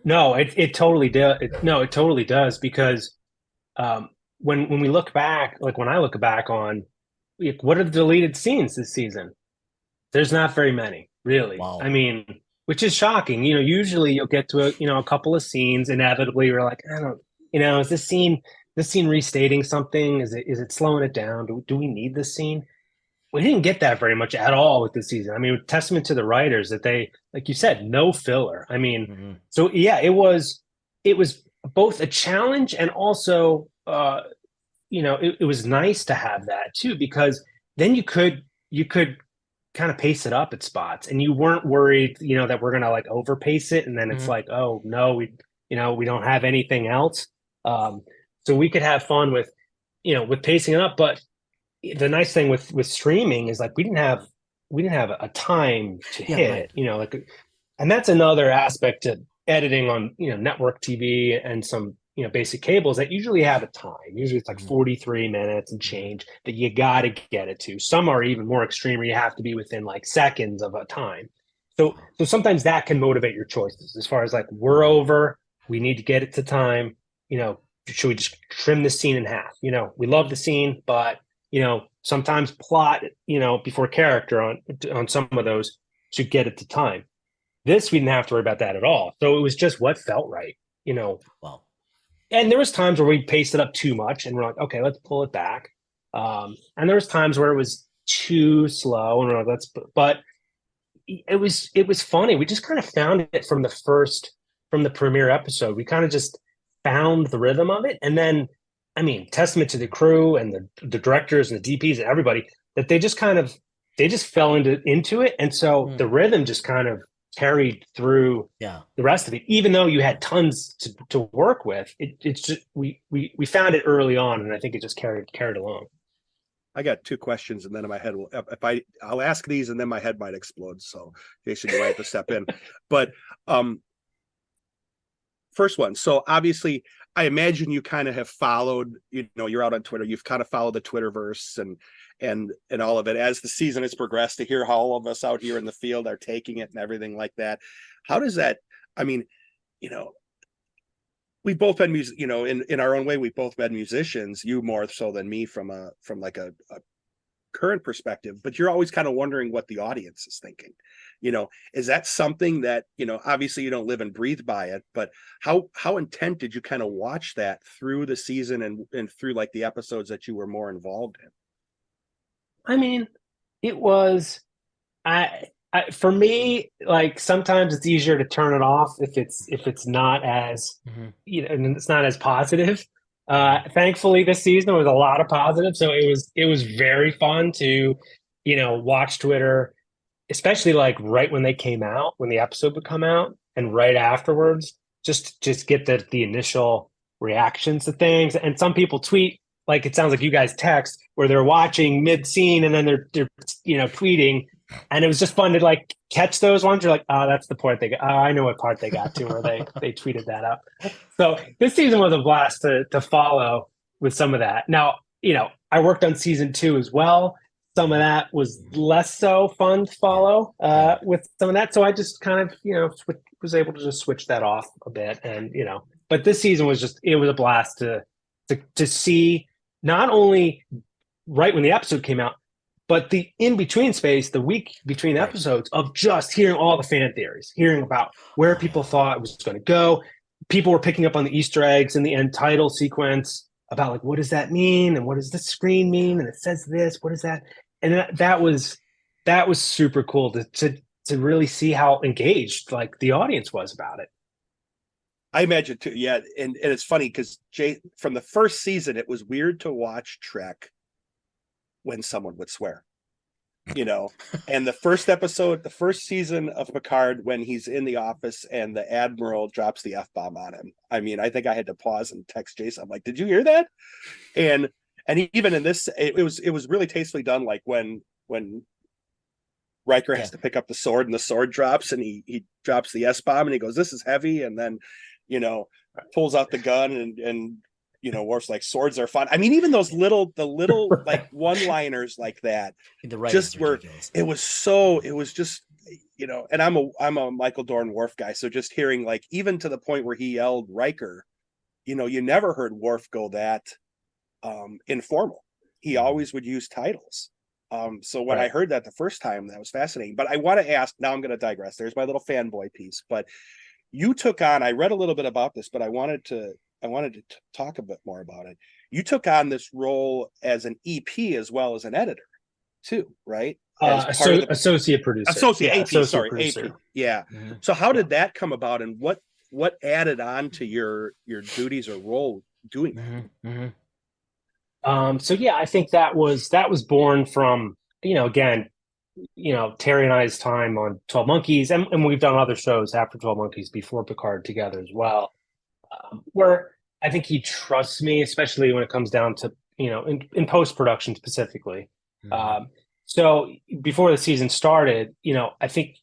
No, it totally does. It totally does, because when we look back, like when I look back on what are the deleted scenes this season, there's not very many, really. Wow. Which is shocking. Usually you'll get to a couple of scenes. Inevitably, you're like, I don't, is this scene restating something? Is it slowing it down? Do we need this scene? We didn't get that very much at all with this season. Testament to the writers that they, like you said, no filler. So yeah, it was both a challenge and also, it was nice to have that too, because then you could kind of pace it up at spots, and you weren't worried, that we're gonna like overpace it, and then it's like, oh no, we don't have anything else. So we could have fun with pacing it up. But the nice thing with streaming is like we didn't have a time to hit, right. And that's another aspect to editing on network TV and some basic cables that usually have a time. Usually it's like 43 minutes and change that you got to get it to. Some are even more extreme where you have to be within like seconds of a time. So sometimes that can motivate your choices as far as like, we're over, we need to get it to time. Should we just trim this scene in half? We love the scene, but sometimes plot, before character on some of those should get it to time. This, we didn't have to worry about that at all. So it was just what felt right, Wow. And there was times where we paced it up too much and we're like, okay, let's pull it back. And there was times where it was too slow and we're like, but it was funny. We just kind of found it from the premiere episode. We kind of just found the rhythm of it. And then, testament to the crew and the directors and the DPs and everybody that they just fell into it. And so the rhythm just kind of carried through the rest of it, even though you had tons to work with. It's just we found it early on, and I think it just carried along. I got two questions, and then in my head, I'll ask these, and then my head might explode. So Jason, you might have to step in. But first one. So obviously, I imagine you kind of have followed, you're out on Twitter. You've kind of followed the Twitterverse and all of it as the season has progressed, to hear how all of us out here in the field are taking it and everything like that. How does that, I mean, we've both been in our own way, we've both been musicians, you more so than me from like a current perspective, but you're always kind of wondering what the audience is thinking. Is that something that, obviously you don't live and breathe by it, but how intent did you kind of watch that through the season and through like the episodes that you were more involved in? I mean, it was, for me, like sometimes it's easier to turn it off if it's not as, and it's not as positive. Thankfully this season was a lot of positive. So it was very fun to, watch Twitter, especially like right when they came out, when the episode would come out, and right afterwards, just get the initial reactions to things. And some people tweet, like it sounds like you guys text, where they're watching mid scene and then they're tweeting. And it was just fun to like catch those ones. You're like, oh, that's the point they got. Oh, I know what part they got to, where they tweeted that up. So this season was a blast to follow with some of that. Now, I worked on season 2 as well. Some of that was less so fun to follow with some of that. So I just kind of, was able to just switch that off a bit. And, but this season was it was a blast to see, not only right when the episode came out, but the in-between space, the week between episodes, of just hearing all the fan theories, hearing about where people thought it was going to go. People were picking up on the Easter eggs in the end title sequence about like, what does that mean? And what does the screen mean? And it says this, what is that? And that was super cool to really see how engaged like the audience was about it. I imagine too. Yeah. And it's funny because from the first season, it was weird to watch Trek when someone would swear, and the first season of Picard, when he's in the office and the Admiral drops the F-bomb on him. I mean, I think I had to pause and text Jason. I'm like, did you hear that? And even in this, it was really tastefully done. Like when Riker has to pick up the sword and the sword drops and he drops the S-bomb and he goes, this is heavy. And then, pulls out the gun and Worf's like, swords are fun. I mean, even the little like one-liners like that, just were, it was just, and I'm a Michael Dorn Worf guy. So just hearing like, even to the point where he yelled Riker, you never heard Worf go that informal. He always would use titles. So when I heard that the first time, that was fascinating. But I want to ask, now I'm going to digress. There's my little fanboy piece, but you took on, I read a little bit about this, but I wanted to talk a bit more about it. You took on this role as an EP as well as an editor too, right? Associate producer. AP. Yeah. Mm-hmm. So how did that come about, and what added on to your duties or role doing that? Mm-hmm. So yeah, I think that was born from, again, Terry and I's time on 12 Monkeys, and we've done other shows after 12 Monkeys before Picard together as well, where I think he trusts me, especially when it comes down to, in post-production specifically. Mm-hmm. So before the season started, I think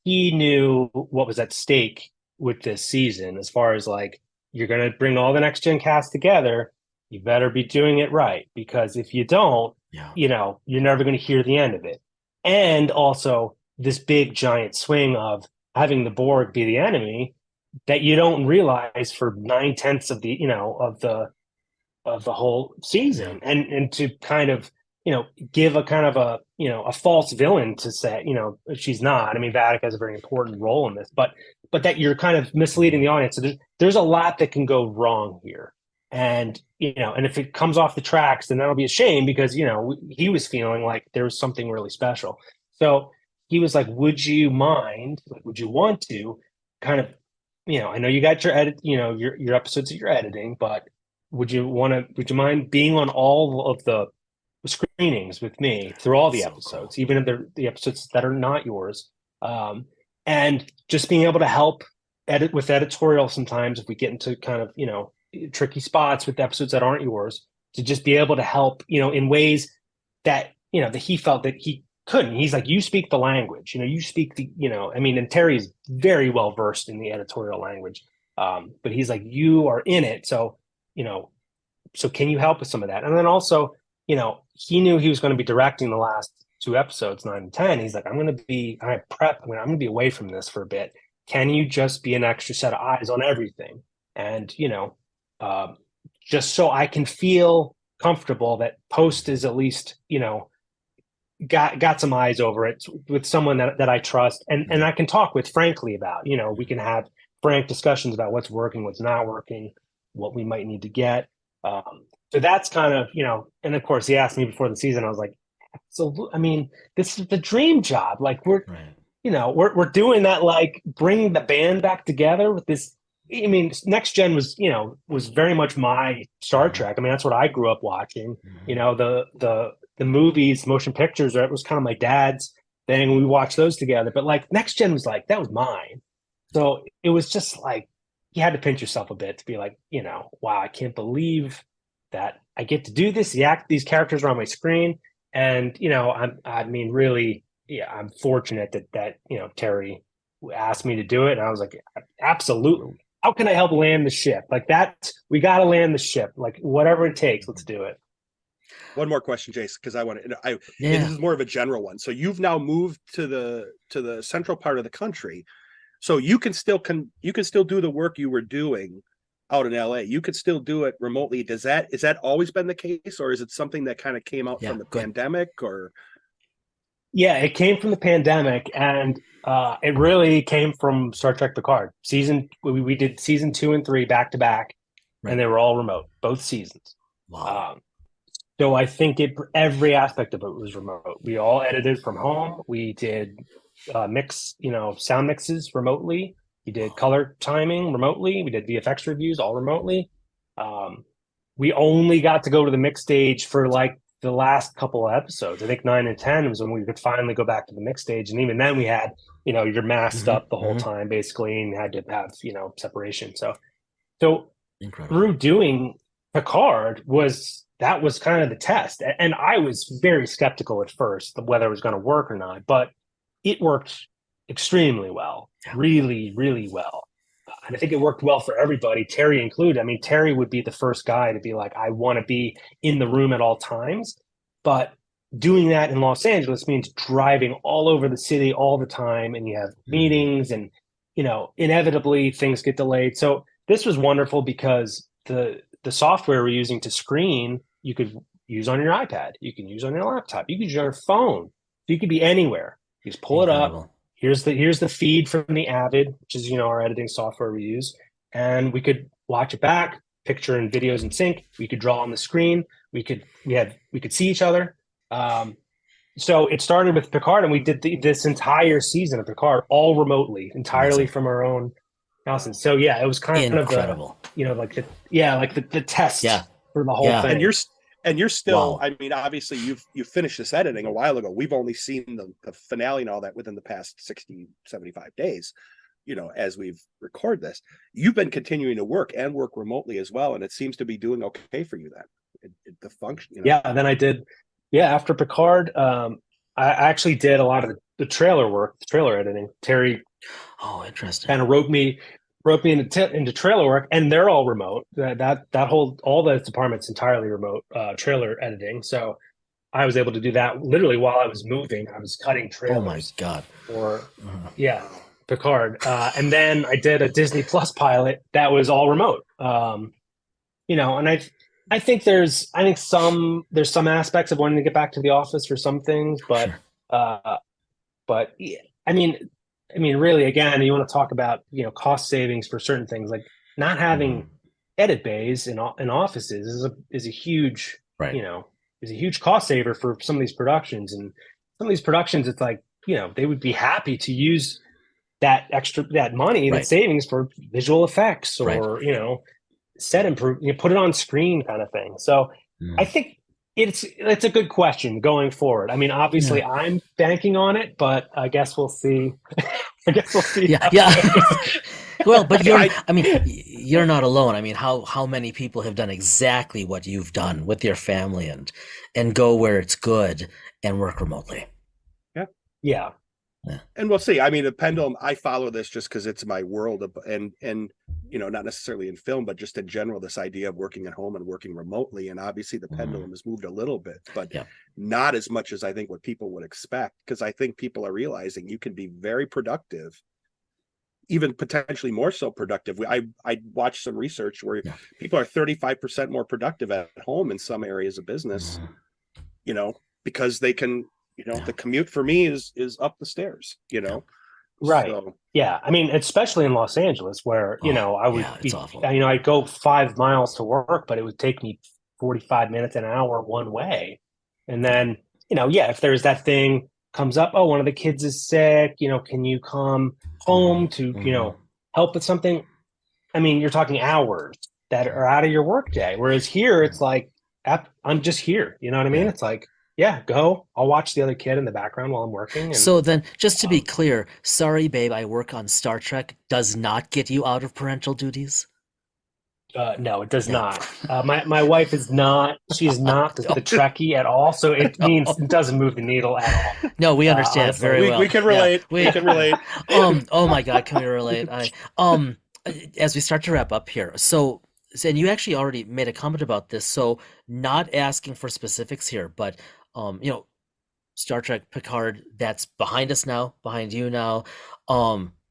he knew what was at stake with this season, as far as like, you're going to bring all the next gen cast together. You better be doing it right, because if you don't, you're never going to hear the end of it. And also this big giant swing of having the Borg be the enemy that you don't realize for 9/10 of the, of the whole season. And to kind of, give a kind of a false villain to say, she's not. I mean, Vadic has a very important role in this, but that you're kind of misleading the audience. So there's a lot that can go wrong here. And, and if it comes off the tracks, then that'll be a shame, because, he was feeling like there was something really special. So he was like, would you mind, would you want to kind of, I know you got your edit, your episodes that you're editing, but would you mind being on all of the screenings with me through all the episodes, even if they're the episodes that are not yours? And just being able to help edit with editorial sometimes, if we get into kind of, tricky spots with episodes that aren't yours, to just be able to help, in ways that, that he felt that he couldn't. He's like, you speak the language, you speak the, and Terry's very well versed in the editorial language. But he's like, you are in it, so so can you help with some of that? And then also, he knew he was going to be directing the last two episodes, 9 and 10. He's like, I'm going to be away from this for a bit. Can you just be an extra set of eyes on everything? And, just so I can feel comfortable that post is at least, got some eyes over it with someone that I trust and I can talk with frankly about, we can have frank discussions about what's working, what's not working, what we might need to get. So that's kind of, and of course he asked me before the season, I was like, so, I mean, this is the dream job. Like we're doing that, like bringing the band back together with this. I mean, Next Gen was very much my Star Trek. I mean, that's what I grew up watching. The movies, motion pictures, it was kind of my dad's thing. We watched those together. But like Next Gen was like, that was mine. So it was just like, you had to pinch yourself a bit to be like, wow, I can't believe that I get to do this. These characters are on my screen. And, really, I'm fortunate that Terry asked me to do it. And I was like, absolutely. How can I help land the ship? Like that, we got to land the ship. Like whatever it takes, let's do it. One more question, Jason, because I want to. This is more of a general one. So you've now moved to the central part of the country, so you can still do the work you were doing out in LA. You could still do it remotely. Is that always been the case, or is it something that kind of came out from the pandemic? Or yeah, it came from the pandemic, and it really came from Star Trek Picard we did season 2 and 3 back to back, and they were all remote, both seasons. Wow. So I think every aspect of it was remote. We all edited from home. We did sound mixes remotely. We did color timing remotely. We did VFX reviews all remotely. We only got to go to the mix stage for like the last couple of episodes. I think 9 and 10 was when we could finally go back to the mix stage. And even then we had, you're masked up the whole time basically and had to have, separation. So incredible. Through doing Picard that was kind of the test. And I was very skeptical at first whether it was going to work or not, but it worked extremely well, really, really well. And I think it worked well for everybody, Terry included. I mean, Terry would be the first guy to be like, I want to be in the room at all times. But doing that in Los Angeles means driving all over the city all the time. And you have meetings and, inevitably things get delayed. So this was wonderful because the software we're using to screen, you could use on your iPad. You can use on your laptop. You can use on your phone. You could be anywhere. You just pull it up. Here's the feed from the Avid, which is our editing software we use, and we could watch it back, picture and videos in sync. We could draw on the screen. We could see each other. So it started with Picard, and we did this entire season of Picard all remotely, entirely from our own houses. So yeah, it was kind incredible. Of the test for the whole thing. And you're still, I mean, obviously you've finished this editing a while ago. We've only seen the finale and all that within the past 60, 75 days, as we've recorded this. You've been continuing to work remotely as well. And it seems to be doing okay for you then. The function. Yeah, and then I did, after Picard, I actually did a lot of the trailer work, the trailer editing. Terry interesting. kind of wrote me into trailer work, and they're all remote. All the department's entirely remote trailer editing. So I was able to do that literally while I was moving. I was cutting trailers. Oh my God. For Picard, and then I did a Disney Plus pilot that was all remote. And I think there's some aspects of wanting to get back to the office for some things, but I mean, really, again, you want to talk about, cost savings for certain things, like not having edit bays in offices is a huge, is a huge cost saver for some of these productions. And some of these productions, it's like, they would be happy to use that money, that savings for visual effects or, set improve, put it on screen kind of thing. So I think it's a good question going forward. I mean, obviously I'm banking on it, but I guess we'll see. Well, but you're not alone. I mean, how many people have done exactly what you've done with your family and go where it's good and work remotely? Yeah. And we'll see. I mean, the pendulum, I follow this just because it's my world and not necessarily in film, but just in general, this idea of working at home and working remotely. And obviously the pendulum has moved a little bit, but not as much as I think what people would expect. Because I think people are realizing you can be very productive, even potentially more so productive. I watched some research where people are 35% more productive at home in some areas of business, because they can, the commute for me is up the stairs, Right. So, yeah. I mean, especially in Los Angeles where, I would it's awful. I'd go 5 miles to work, but it would take me 45 minutes, an hour one way. And then, if there's that thing comes up, oh, one of the kids is sick, can you come home to, help with something? I mean, you're talking hours that are out of your workday. Whereas here, it's like, I'm just here. You know what I mean? It's like, go. I'll watch the other kid in the background while I'm working. And, so then, just to be clear, sorry, babe, I work on Star Trek does not get you out of parental duties? No, it does not. My wife is not. She's not the Trekkie at all. So it means it doesn't move the needle at all. No, we understand honestly. very well. We can relate. We can relate. Oh my God, can we relate? As we start to wrap up here, so and you actually already made a comment about this, so not asking for specifics here, but Star Trek Picard, that's behind us now, behind you now.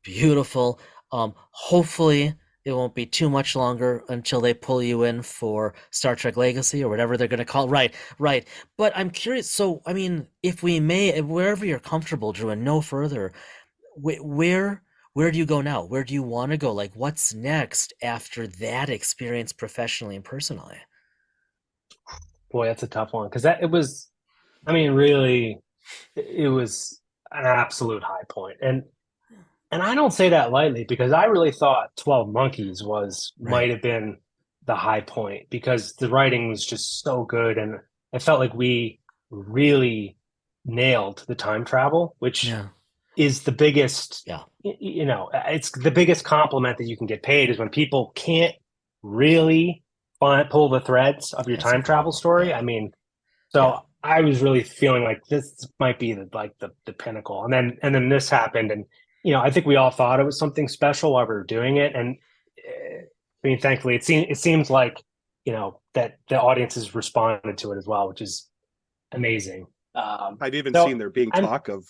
Beautiful. Hopefully it won't be too much longer until they pull you in for Star Trek Legacy or whatever they're going to call it. Right. But I'm curious. So, I mean, if we may, wherever you're comfortable, Drew, and no further, where do you go now? Where do you want to go? Like, what's next after that experience professionally and personally? Boy, that's a tough one because really, it was an absolute high point. And I don't say that lightly because I really thought 12 Monkeys might have been the high point because the writing was just so good. And I felt like we really nailed the time travel, which is the biggest, it's the biggest compliment that you can get paid is when people can't really pull the threads of your time travel story. Yeah. I mean, I was really feeling like this might be the pinnacle. And then this happened. And, I think we all thought it was something special while we were doing it. And I mean, thankfully it seems like, that the audience has responded to it as well, which is amazing. I've even seen there being talk of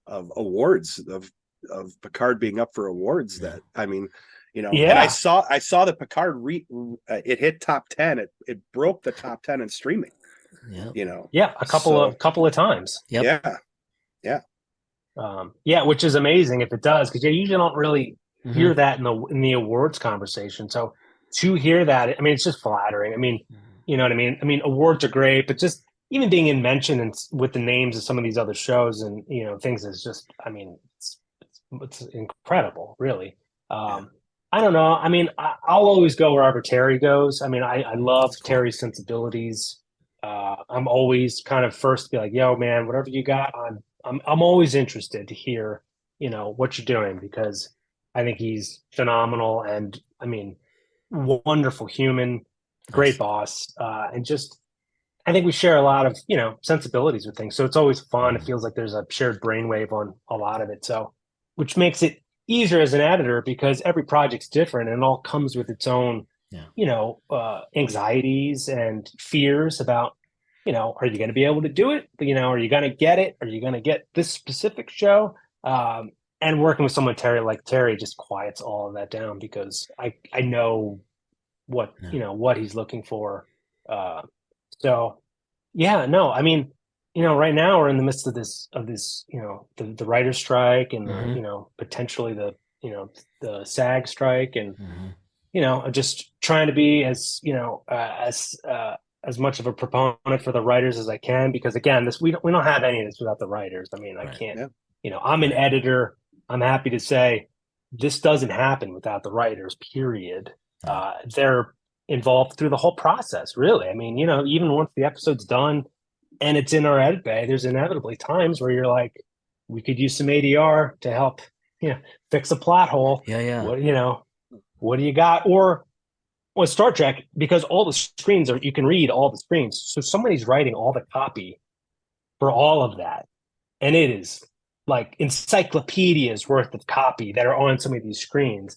awards of Picard being up for awards that, I mean, and I saw the Picard it hit top 10. It broke the top 10 in streaming. A couple of times. Yep. Which is amazing if it does, because you usually don't really hear that in the awards conversation. So to hear that, I mean, it's just flattering. I mean, you know what I mean? I mean, awards are great, but just even being in mention with the names of some of these other shows and things is just, I mean, it's incredible, really. I don't know. I mean, I'll always go wherever Terry goes. I mean, I love Terry's sensibilities. I'm always kind of first to be like, yo, man, whatever you got, I'm always interested to hear, what you're doing because I think he's phenomenal and I mean, wonderful human, great boss, and just I think we share a lot of sensibilities with things. So it's always fun. It feels like there's a shared brainwave on a lot of it. So, which makes it easier as an editor because every project's different and it all comes with its own, anxieties and fears about. Are you going to be able to do it? Are you going to get it? Are you going to get this specific show? And working with someone like Terry just quiets all of that down because I know what he's looking for. I mean, right now we're in the midst of this, the writer's strike and potentially the SAG strike and just trying to be as much of a proponent for the writers as I can, because again, we don't have any of this without the writers. I mean, I can't, I'm an editor. I'm happy to say this doesn't happen without the writers, period. They're involved through the whole process, really. I mean, even once the episode's done and it's in our edit bay, there's inevitably times where you're like, we could use some ADR to help, fix a plot hole. Yeah. What do you got? Or with Star Trek, because all the screens you can read all the screens. So somebody's writing all the copy for all of that. And it is like encyclopedias worth of copy that are on some of these screens.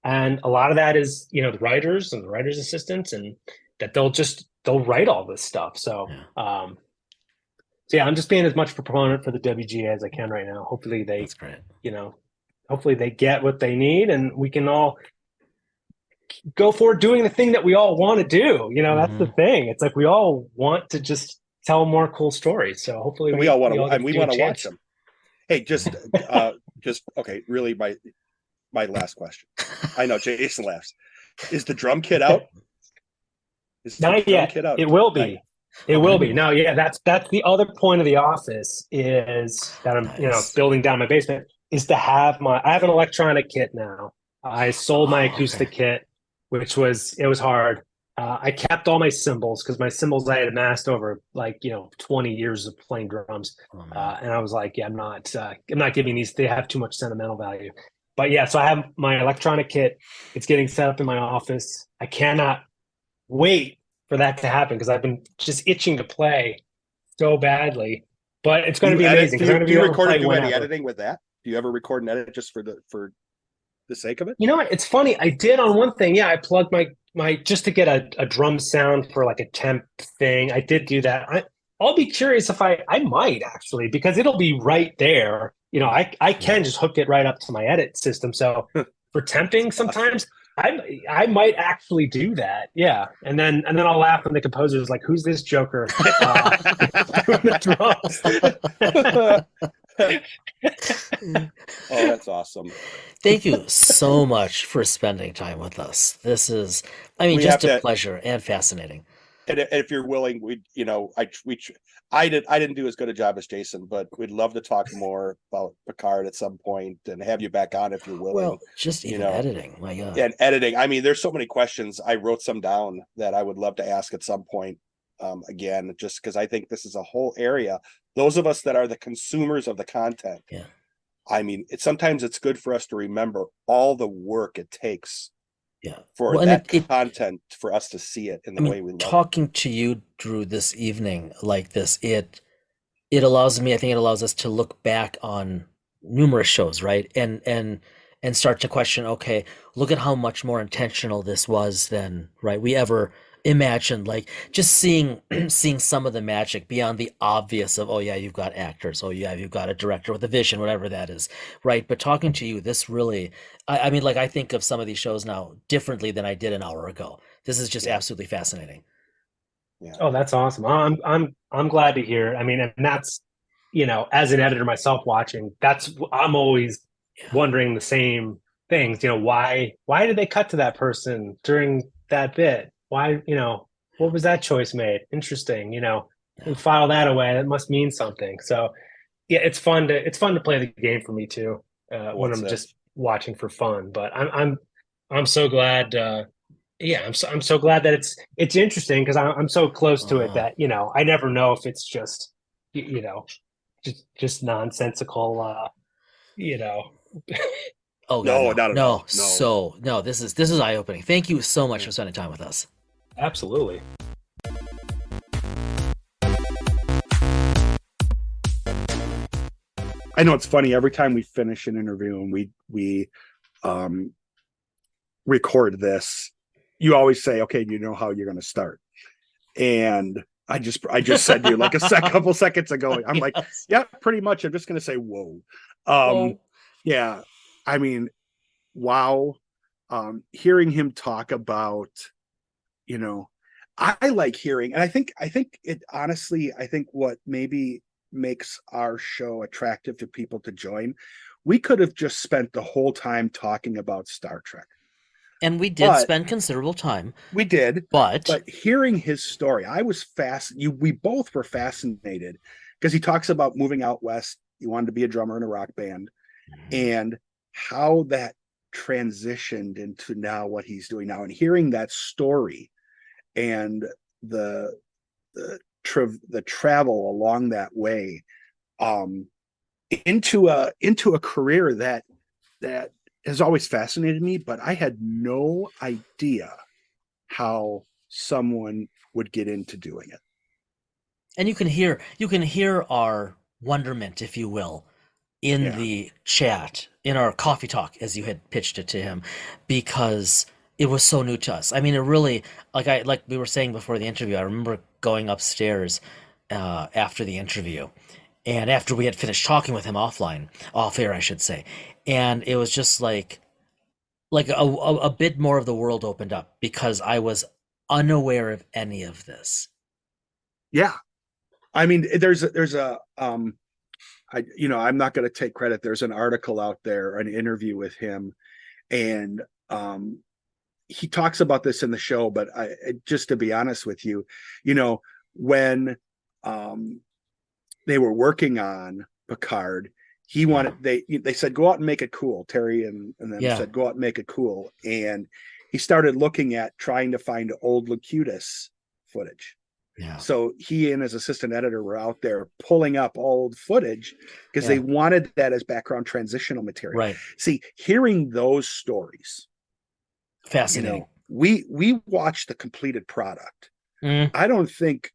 And a lot of that is, the writers and the writers' assistants, and that they'll write all this stuff. So, I'm just being as much of a proponent for the WGA as I can right now. Hopefully That's great. Hopefully they get what they need, and we can all go forward doing the thing that we all want to do. That's the thing. It's like we all want to just tell more cool stories. So hopefully we all want to, and we want to watch them. Hey, just okay. Really, my last question. I know Jason laughs. Is the drum kit out? Not yet. It will be. It will be. No, yeah, that's the other point of the office is that I'm, building down my basement is to have I have an electronic kit now. I sold my acoustic kit, which was hard. I kept all my cymbals because my cymbals I had amassed over 20 years of playing drums. And I was like, I'm not giving these, they have too much sentimental value. But yeah, so I have my electronic kit. It's getting set up in my office. I cannot wait for that to happen because I've been just itching to play so badly. But it's going to be amazing. Do you record and do any editing with that? Do you ever record and edit just for the sake of it? You know what? It's funny. I did on one thing. Yeah, I plugged my just to get a drum sound for like a temp thing. I did do that. I'll be curious if I might actually, because it'll be right there. I can just hook it right up to my edit system. So for temping sometimes I might actually do that. Yeah. And then I'll laugh when the composer's like, who's this joker doing the drums? Oh, that's awesome. Thank you so much for spending time with us. This is, just a pleasure and fascinating. And if you're willing, I didn't do as good a job as Jason, but we'd love to talk more about Picard at some point and have you back on if you're willing. Well, just even editing, my God. And editing. There's so many questions. I wrote some down that I would love to ask at some point. Again, just because I think this is a whole area. Those of us that are the consumers of the content. Yeah. Sometimes it's good for us to remember all the work it takes. Yeah. For that content, for us to see it in the way we love talking to you, Drew, this evening like this, it allows me, I think it allows us to look back on numerous shows, right? And start to question, okay, look at how much more intentional this was than, right, we ever imagined. Like just seeing some of the magic beyond the obvious of, oh yeah, you've got actors, oh yeah, you've got a director with a vision, whatever that is, right? But talking to you, this really, I think of some of these shows now differently than I did an hour ago. This is just absolutely fascinating. Yeah. Oh, that's awesome. I'm glad to hear. And that's, as an editor myself watching, I'm always wondering the same things. Why did they cut to that person during that bit? Why, what was that choice made? Interesting, and file that away. That must mean something. So yeah, it's fun to play the game for me too, when I'm just watching for fun. But I'm so glad. I'm so glad that it's interesting because I'm so close to it that, I never know if it's just, just nonsensical, Oh no, not at all. So no, this is eye-opening. Thank you so much for spending time with us. Absolutely. I know it's funny every time we finish an interview and we record this, you always say, okay, you know how you're going to start. And I just said to you like a couple seconds ago, I'm like, yeah, pretty much. I'm just going to say, whoa. Yeah. Wow. Hearing him talk about, I like hearing, and I think it honestly, I think what maybe makes our show attractive to people to join, we could have just spent the whole time talking about Star Trek. And we did spend considerable time. We did. But hearing his story, I was we both were fascinated because he talks about moving out west. He wanted to be a drummer in a rock band, and how that transitioned into now what he's doing now, and hearing that story and the travel along that way into a career that has always fascinated me, but I had no idea how someone would get into doing it. And you can hear our wonderment, if you will, in the chat, in our coffee talk, as you had pitched it to him, because it was so new to us. I mean, it really, like we were saying before the interview, I remember going upstairs after the interview, and after we had finished talking with him off air, I should say, and it was just like a bit more of the world opened up because I was unaware of any of this. Yeah. I mean, there's a I'm not going to take credit. There's an article out there, an interview with him, and he talks about this in the show, but just to be honest with you, when they were working on Picard, they said, go out and make it cool. Terry and them said, go out and make it cool. And he started looking at trying to find old Locutus footage. Yeah. So he and his assistant editor were out there pulling up old footage because they wanted that as background transitional material. Right. See, hearing those stories, fascinating. We watched the completed product. I don't think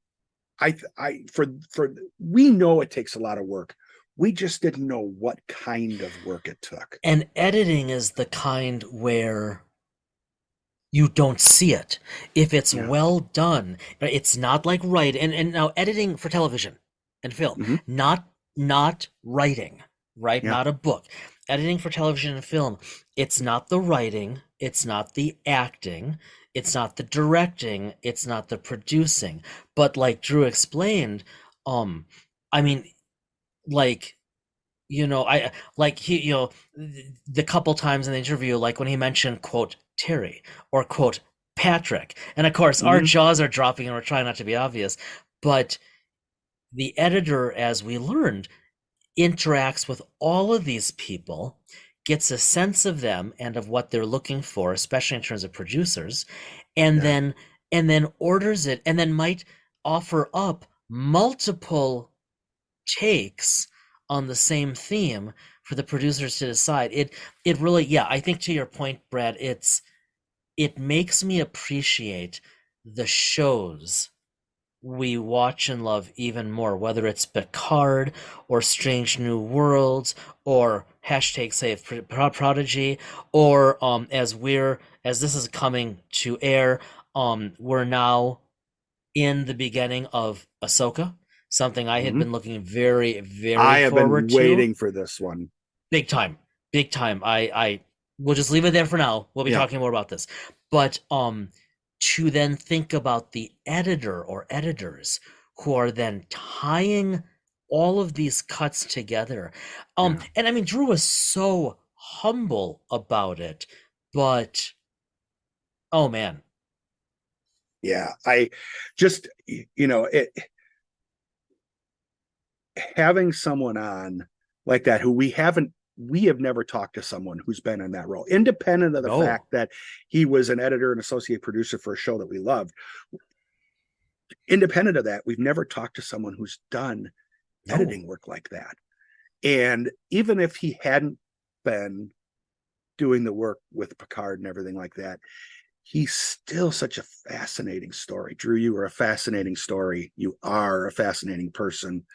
we know it takes a lot of work. We just didn't know what kind of work it took. And editing is the kind where you don't see it. If it's well done, it's not like writing. And now editing for television and film, not writing, right? Not a book. Editing for television and film, it's not the writing, it's not the acting, it's not the directing, it's not the producing. But like Drew explained, I mean, like, the couple times in the interview, like when he mentioned, quote, Terry or quote, Patrick. And of course, our jaws are dropping and we're trying not to be obvious. But the editor, as we learned, interacts with all of these people, gets a sense of them and of what they're looking for, especially in terms of producers, and then orders it, and then might offer up multiple takes on the same theme for the producers to decide. It really, I think to your point, Brad, it makes me appreciate the shows we watch and love even more, whether it's Picard or Strange New Worlds or #Save Prodigy, or as this is coming to air, we're now in the beginning of Ahsoka, something I had been looking very, very forward to. I have been waiting for this one. Big time. I we'll just leave it there for now. We'll be talking more about this. But to then think about the editor or editors who are then tying all of these cuts together. And I mean, Drew was so humble about it, but oh man. Yeah, I just, having someone on like that who we have never talked to someone who's been in that role, independent of the fact that he was an editor and associate producer for a show that we loved. Independent of that, we've never talked to someone who's done editing work like that. And even if he hadn't been doing the work with Picard and everything like that, he's still such a fascinating story. Drew, you are a fascinating story. You are a fascinating person.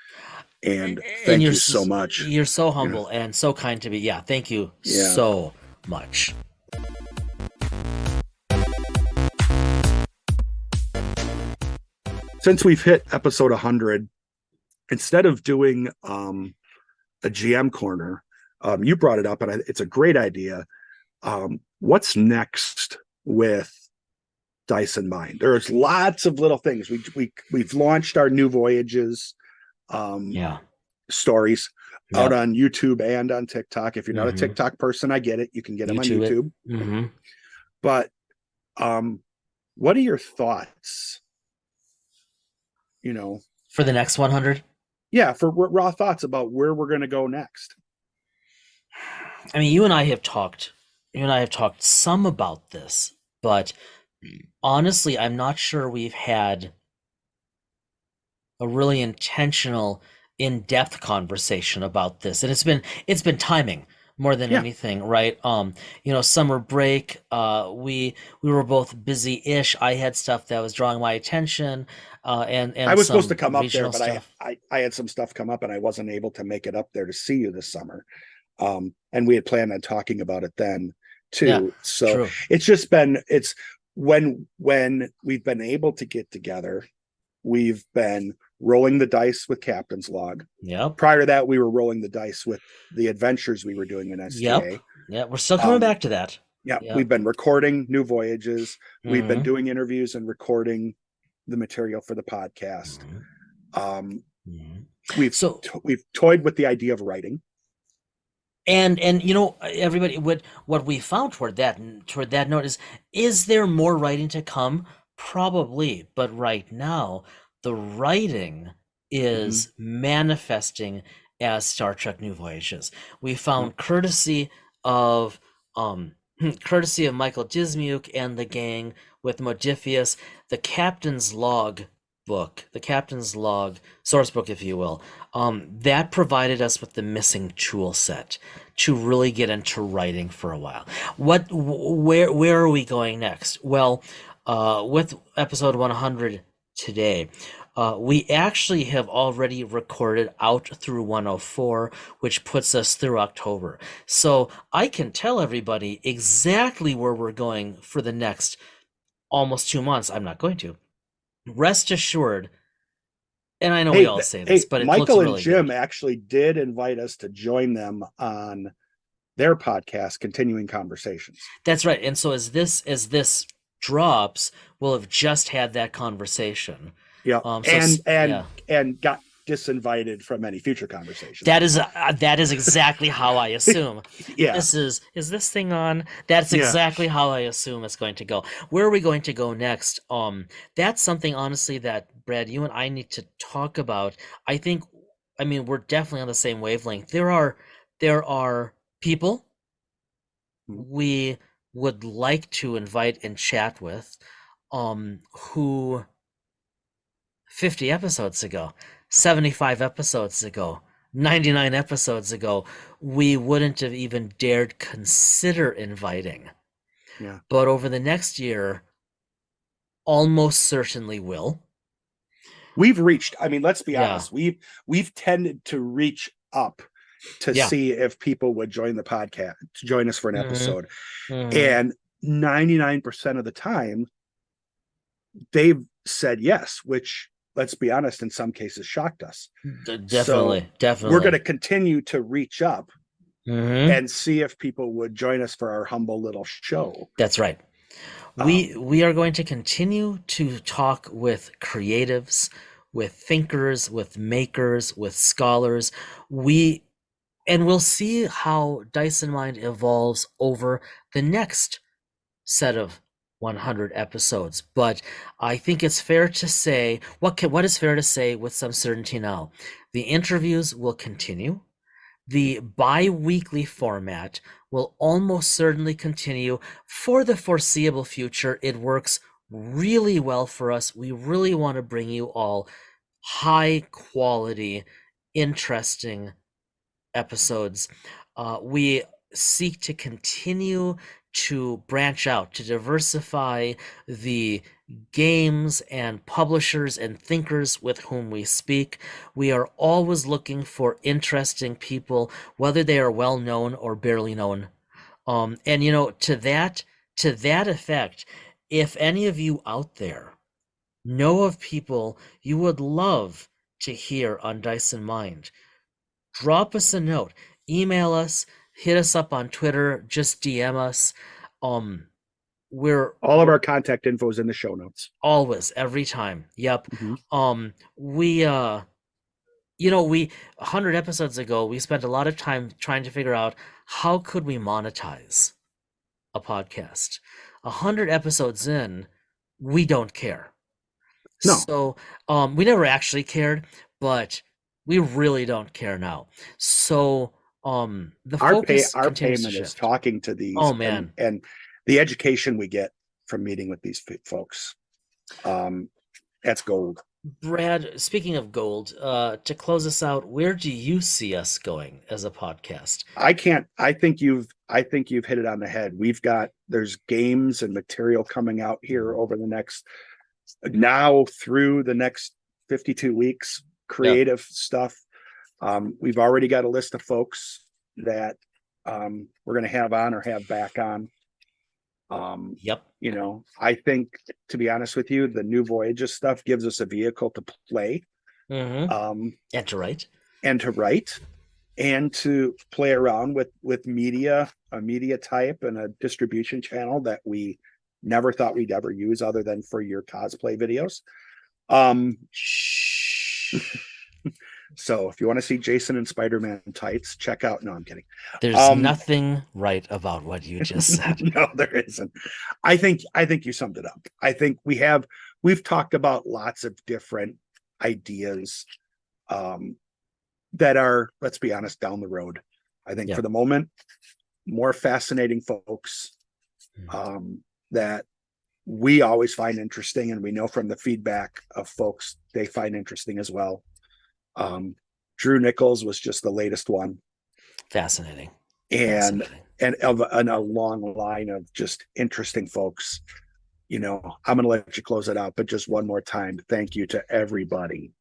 And thank you so much. You're so humble and so kind to me. Yeah, thank you so much. Since we've hit episode 100, instead of doing a GM corner, you brought it up, and it's a great idea. What's next with Dyson Mind? There's lots of little things. We've launched our new Voyages stories out on YouTube and on TikTok. If you're not a TikTok person, I get it. You can get them on YouTube. But what are your thoughts? For the next 100? Yeah, for raw thoughts about where we're going to go next. I mean, you and I have talked some about this, but honestly, I'm not sure we've had a really intentional, in-depth conversation about this. And it's been timing. more than anything, right? Summer break, we were both busy-ish. I had stuff that was drawing my attention, and I was supposed some to come up there, regional but stuff. I had some stuff come up and I wasn't able to make it up there to see you this summer. And we had planned on talking about it then too. Yeah, so true. it's just been, it's when we've been able to get together, we've been rolling the dice with Captain's Log. Yep. Prior to that, we were rolling the dice with the adventures we were doing in STA. Yep. We're still coming back to that. Yeah. Yep. We've been recording new voyages. Mm-hmm. We've been doing interviews and recording the material for the podcast. Mm-hmm. We've toyed with the idea of writing. And everybody, what we found toward that note is there more writing to come? Probably, but right now the writing is manifesting as Star Trek New Voyages. We found courtesy of Michael Dismuke and the gang with Modiphius, the Captain's Log book, the Captain's Log source book, if you will, that provided us with the missing tool set to really get into writing for a while. Where are we going next? Well, with episode 100 today, we actually have already recorded out through 104, which puts us through October. So I can tell everybody exactly where we're going for the next almost 2 months. I'm not going to. Rest assured, and I know we all say this, but it Michael looks really and Jim good. actually did invite us to join them on their podcast, Continuing Conversations. That's right. And so as this drops, we'll have just had that conversation. Yeah, and got disinvited from any future conversations. That is exactly how I assume. Yeah. Is this thing on? That's exactly how I assume it's going to go. Where are we going to go next? That's something, honestly, that Brad, you and I need to talk about. I mean, we're definitely on the same wavelength. There are people we would like to invite and chat with, who 50 episodes ago, 75 episodes ago, 99 episodes ago, we wouldn't have even dared consider inviting. Yeah. But over the next year, almost certainly will. We've reached, I mean, let's be honest, we've tended to reach up to see if people would join the podcast, to join us for an episode. And 99% of the time, they've said yes, which, let's be honest, in some cases shocked us. Definitely. We're going to continue to reach up and see if people would join us for our humble little show. That's right. We are going to continue to talk with creatives, with thinkers, with makers, with scholars. And we'll see how Dyson Mind evolves over the next set of 100 episodes. But I think it's fair to say, what is fair to say with some certainty now? The interviews will continue. The bi-weekly format will almost certainly continue for the foreseeable future. It works really well for us. We really want to bring you all high quality, interesting episodes. We seek to continue to branch out, to diversify the games and publishers and thinkers with whom we speak. We are always looking for interesting people, whether they are well known or barely known. And to that effect, if any of you out there know of people you would love to hear on Dyson Mind, drop us a note, email us, hit us up on Twitter, just DM us. We're all of our contact info is in the show notes. Always, every time. Yep. We 100 episodes ago, we spent a lot of time trying to figure out how could we monetize a podcast. 100 episodes in, we don't care. No. So we never actually cared, but we really don't care now. So our payment is talking to these. Oh man, and the education we get from meeting with these folks, that's gold. Brad, speaking of gold, to close us out, where do you see us going as a podcast? I think you've hit it on the head. There's games and material coming out here over the next, now through the next 52 weeks, creative stuff. We've already got a list of folks that we're going to have on or have back on. I think, to be honest with you, the new Voyages stuff gives us a vehicle to play, and to write, and to play around with media, a media type and a distribution channel that we never thought we'd ever use other than for your cosplay videos. So if you want to see Jason in Spider-Man tights, check out. No, I'm kidding. There's nothing right about what you just said. No, there isn't. I think you summed it up. I think we've talked about lots of different ideas that are, let's be honest, down the road. I think for the moment, more fascinating folks that we always find interesting, and we know from the feedback of folks they find interesting as well. Drew Nichols was just the latest one. Fascinating. And a long line of just interesting folks. I'm going to let you close it out, but just one more time, thank you to everybody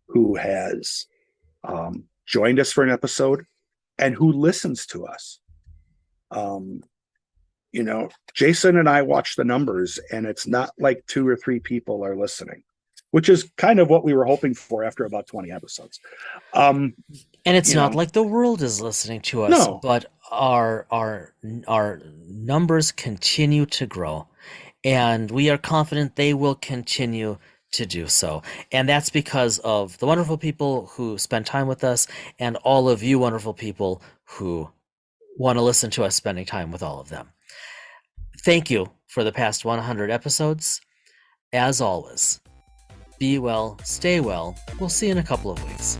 who has joined us for an episode and who listens to us. Jason and I watch the numbers, and it's not like 2 or 3 people are listening, which is kind of what we were hoping for after about 20 episodes. And it's not like the world is listening to us, but our numbers continue to grow, and we are confident they will continue to do so. And that's because of the wonderful people who spend time with us and all of you wonderful people who want to listen to us spending time with all of them. Thank you for the past 100 episodes. As always, be well, stay well. We'll see you in a couple of weeks.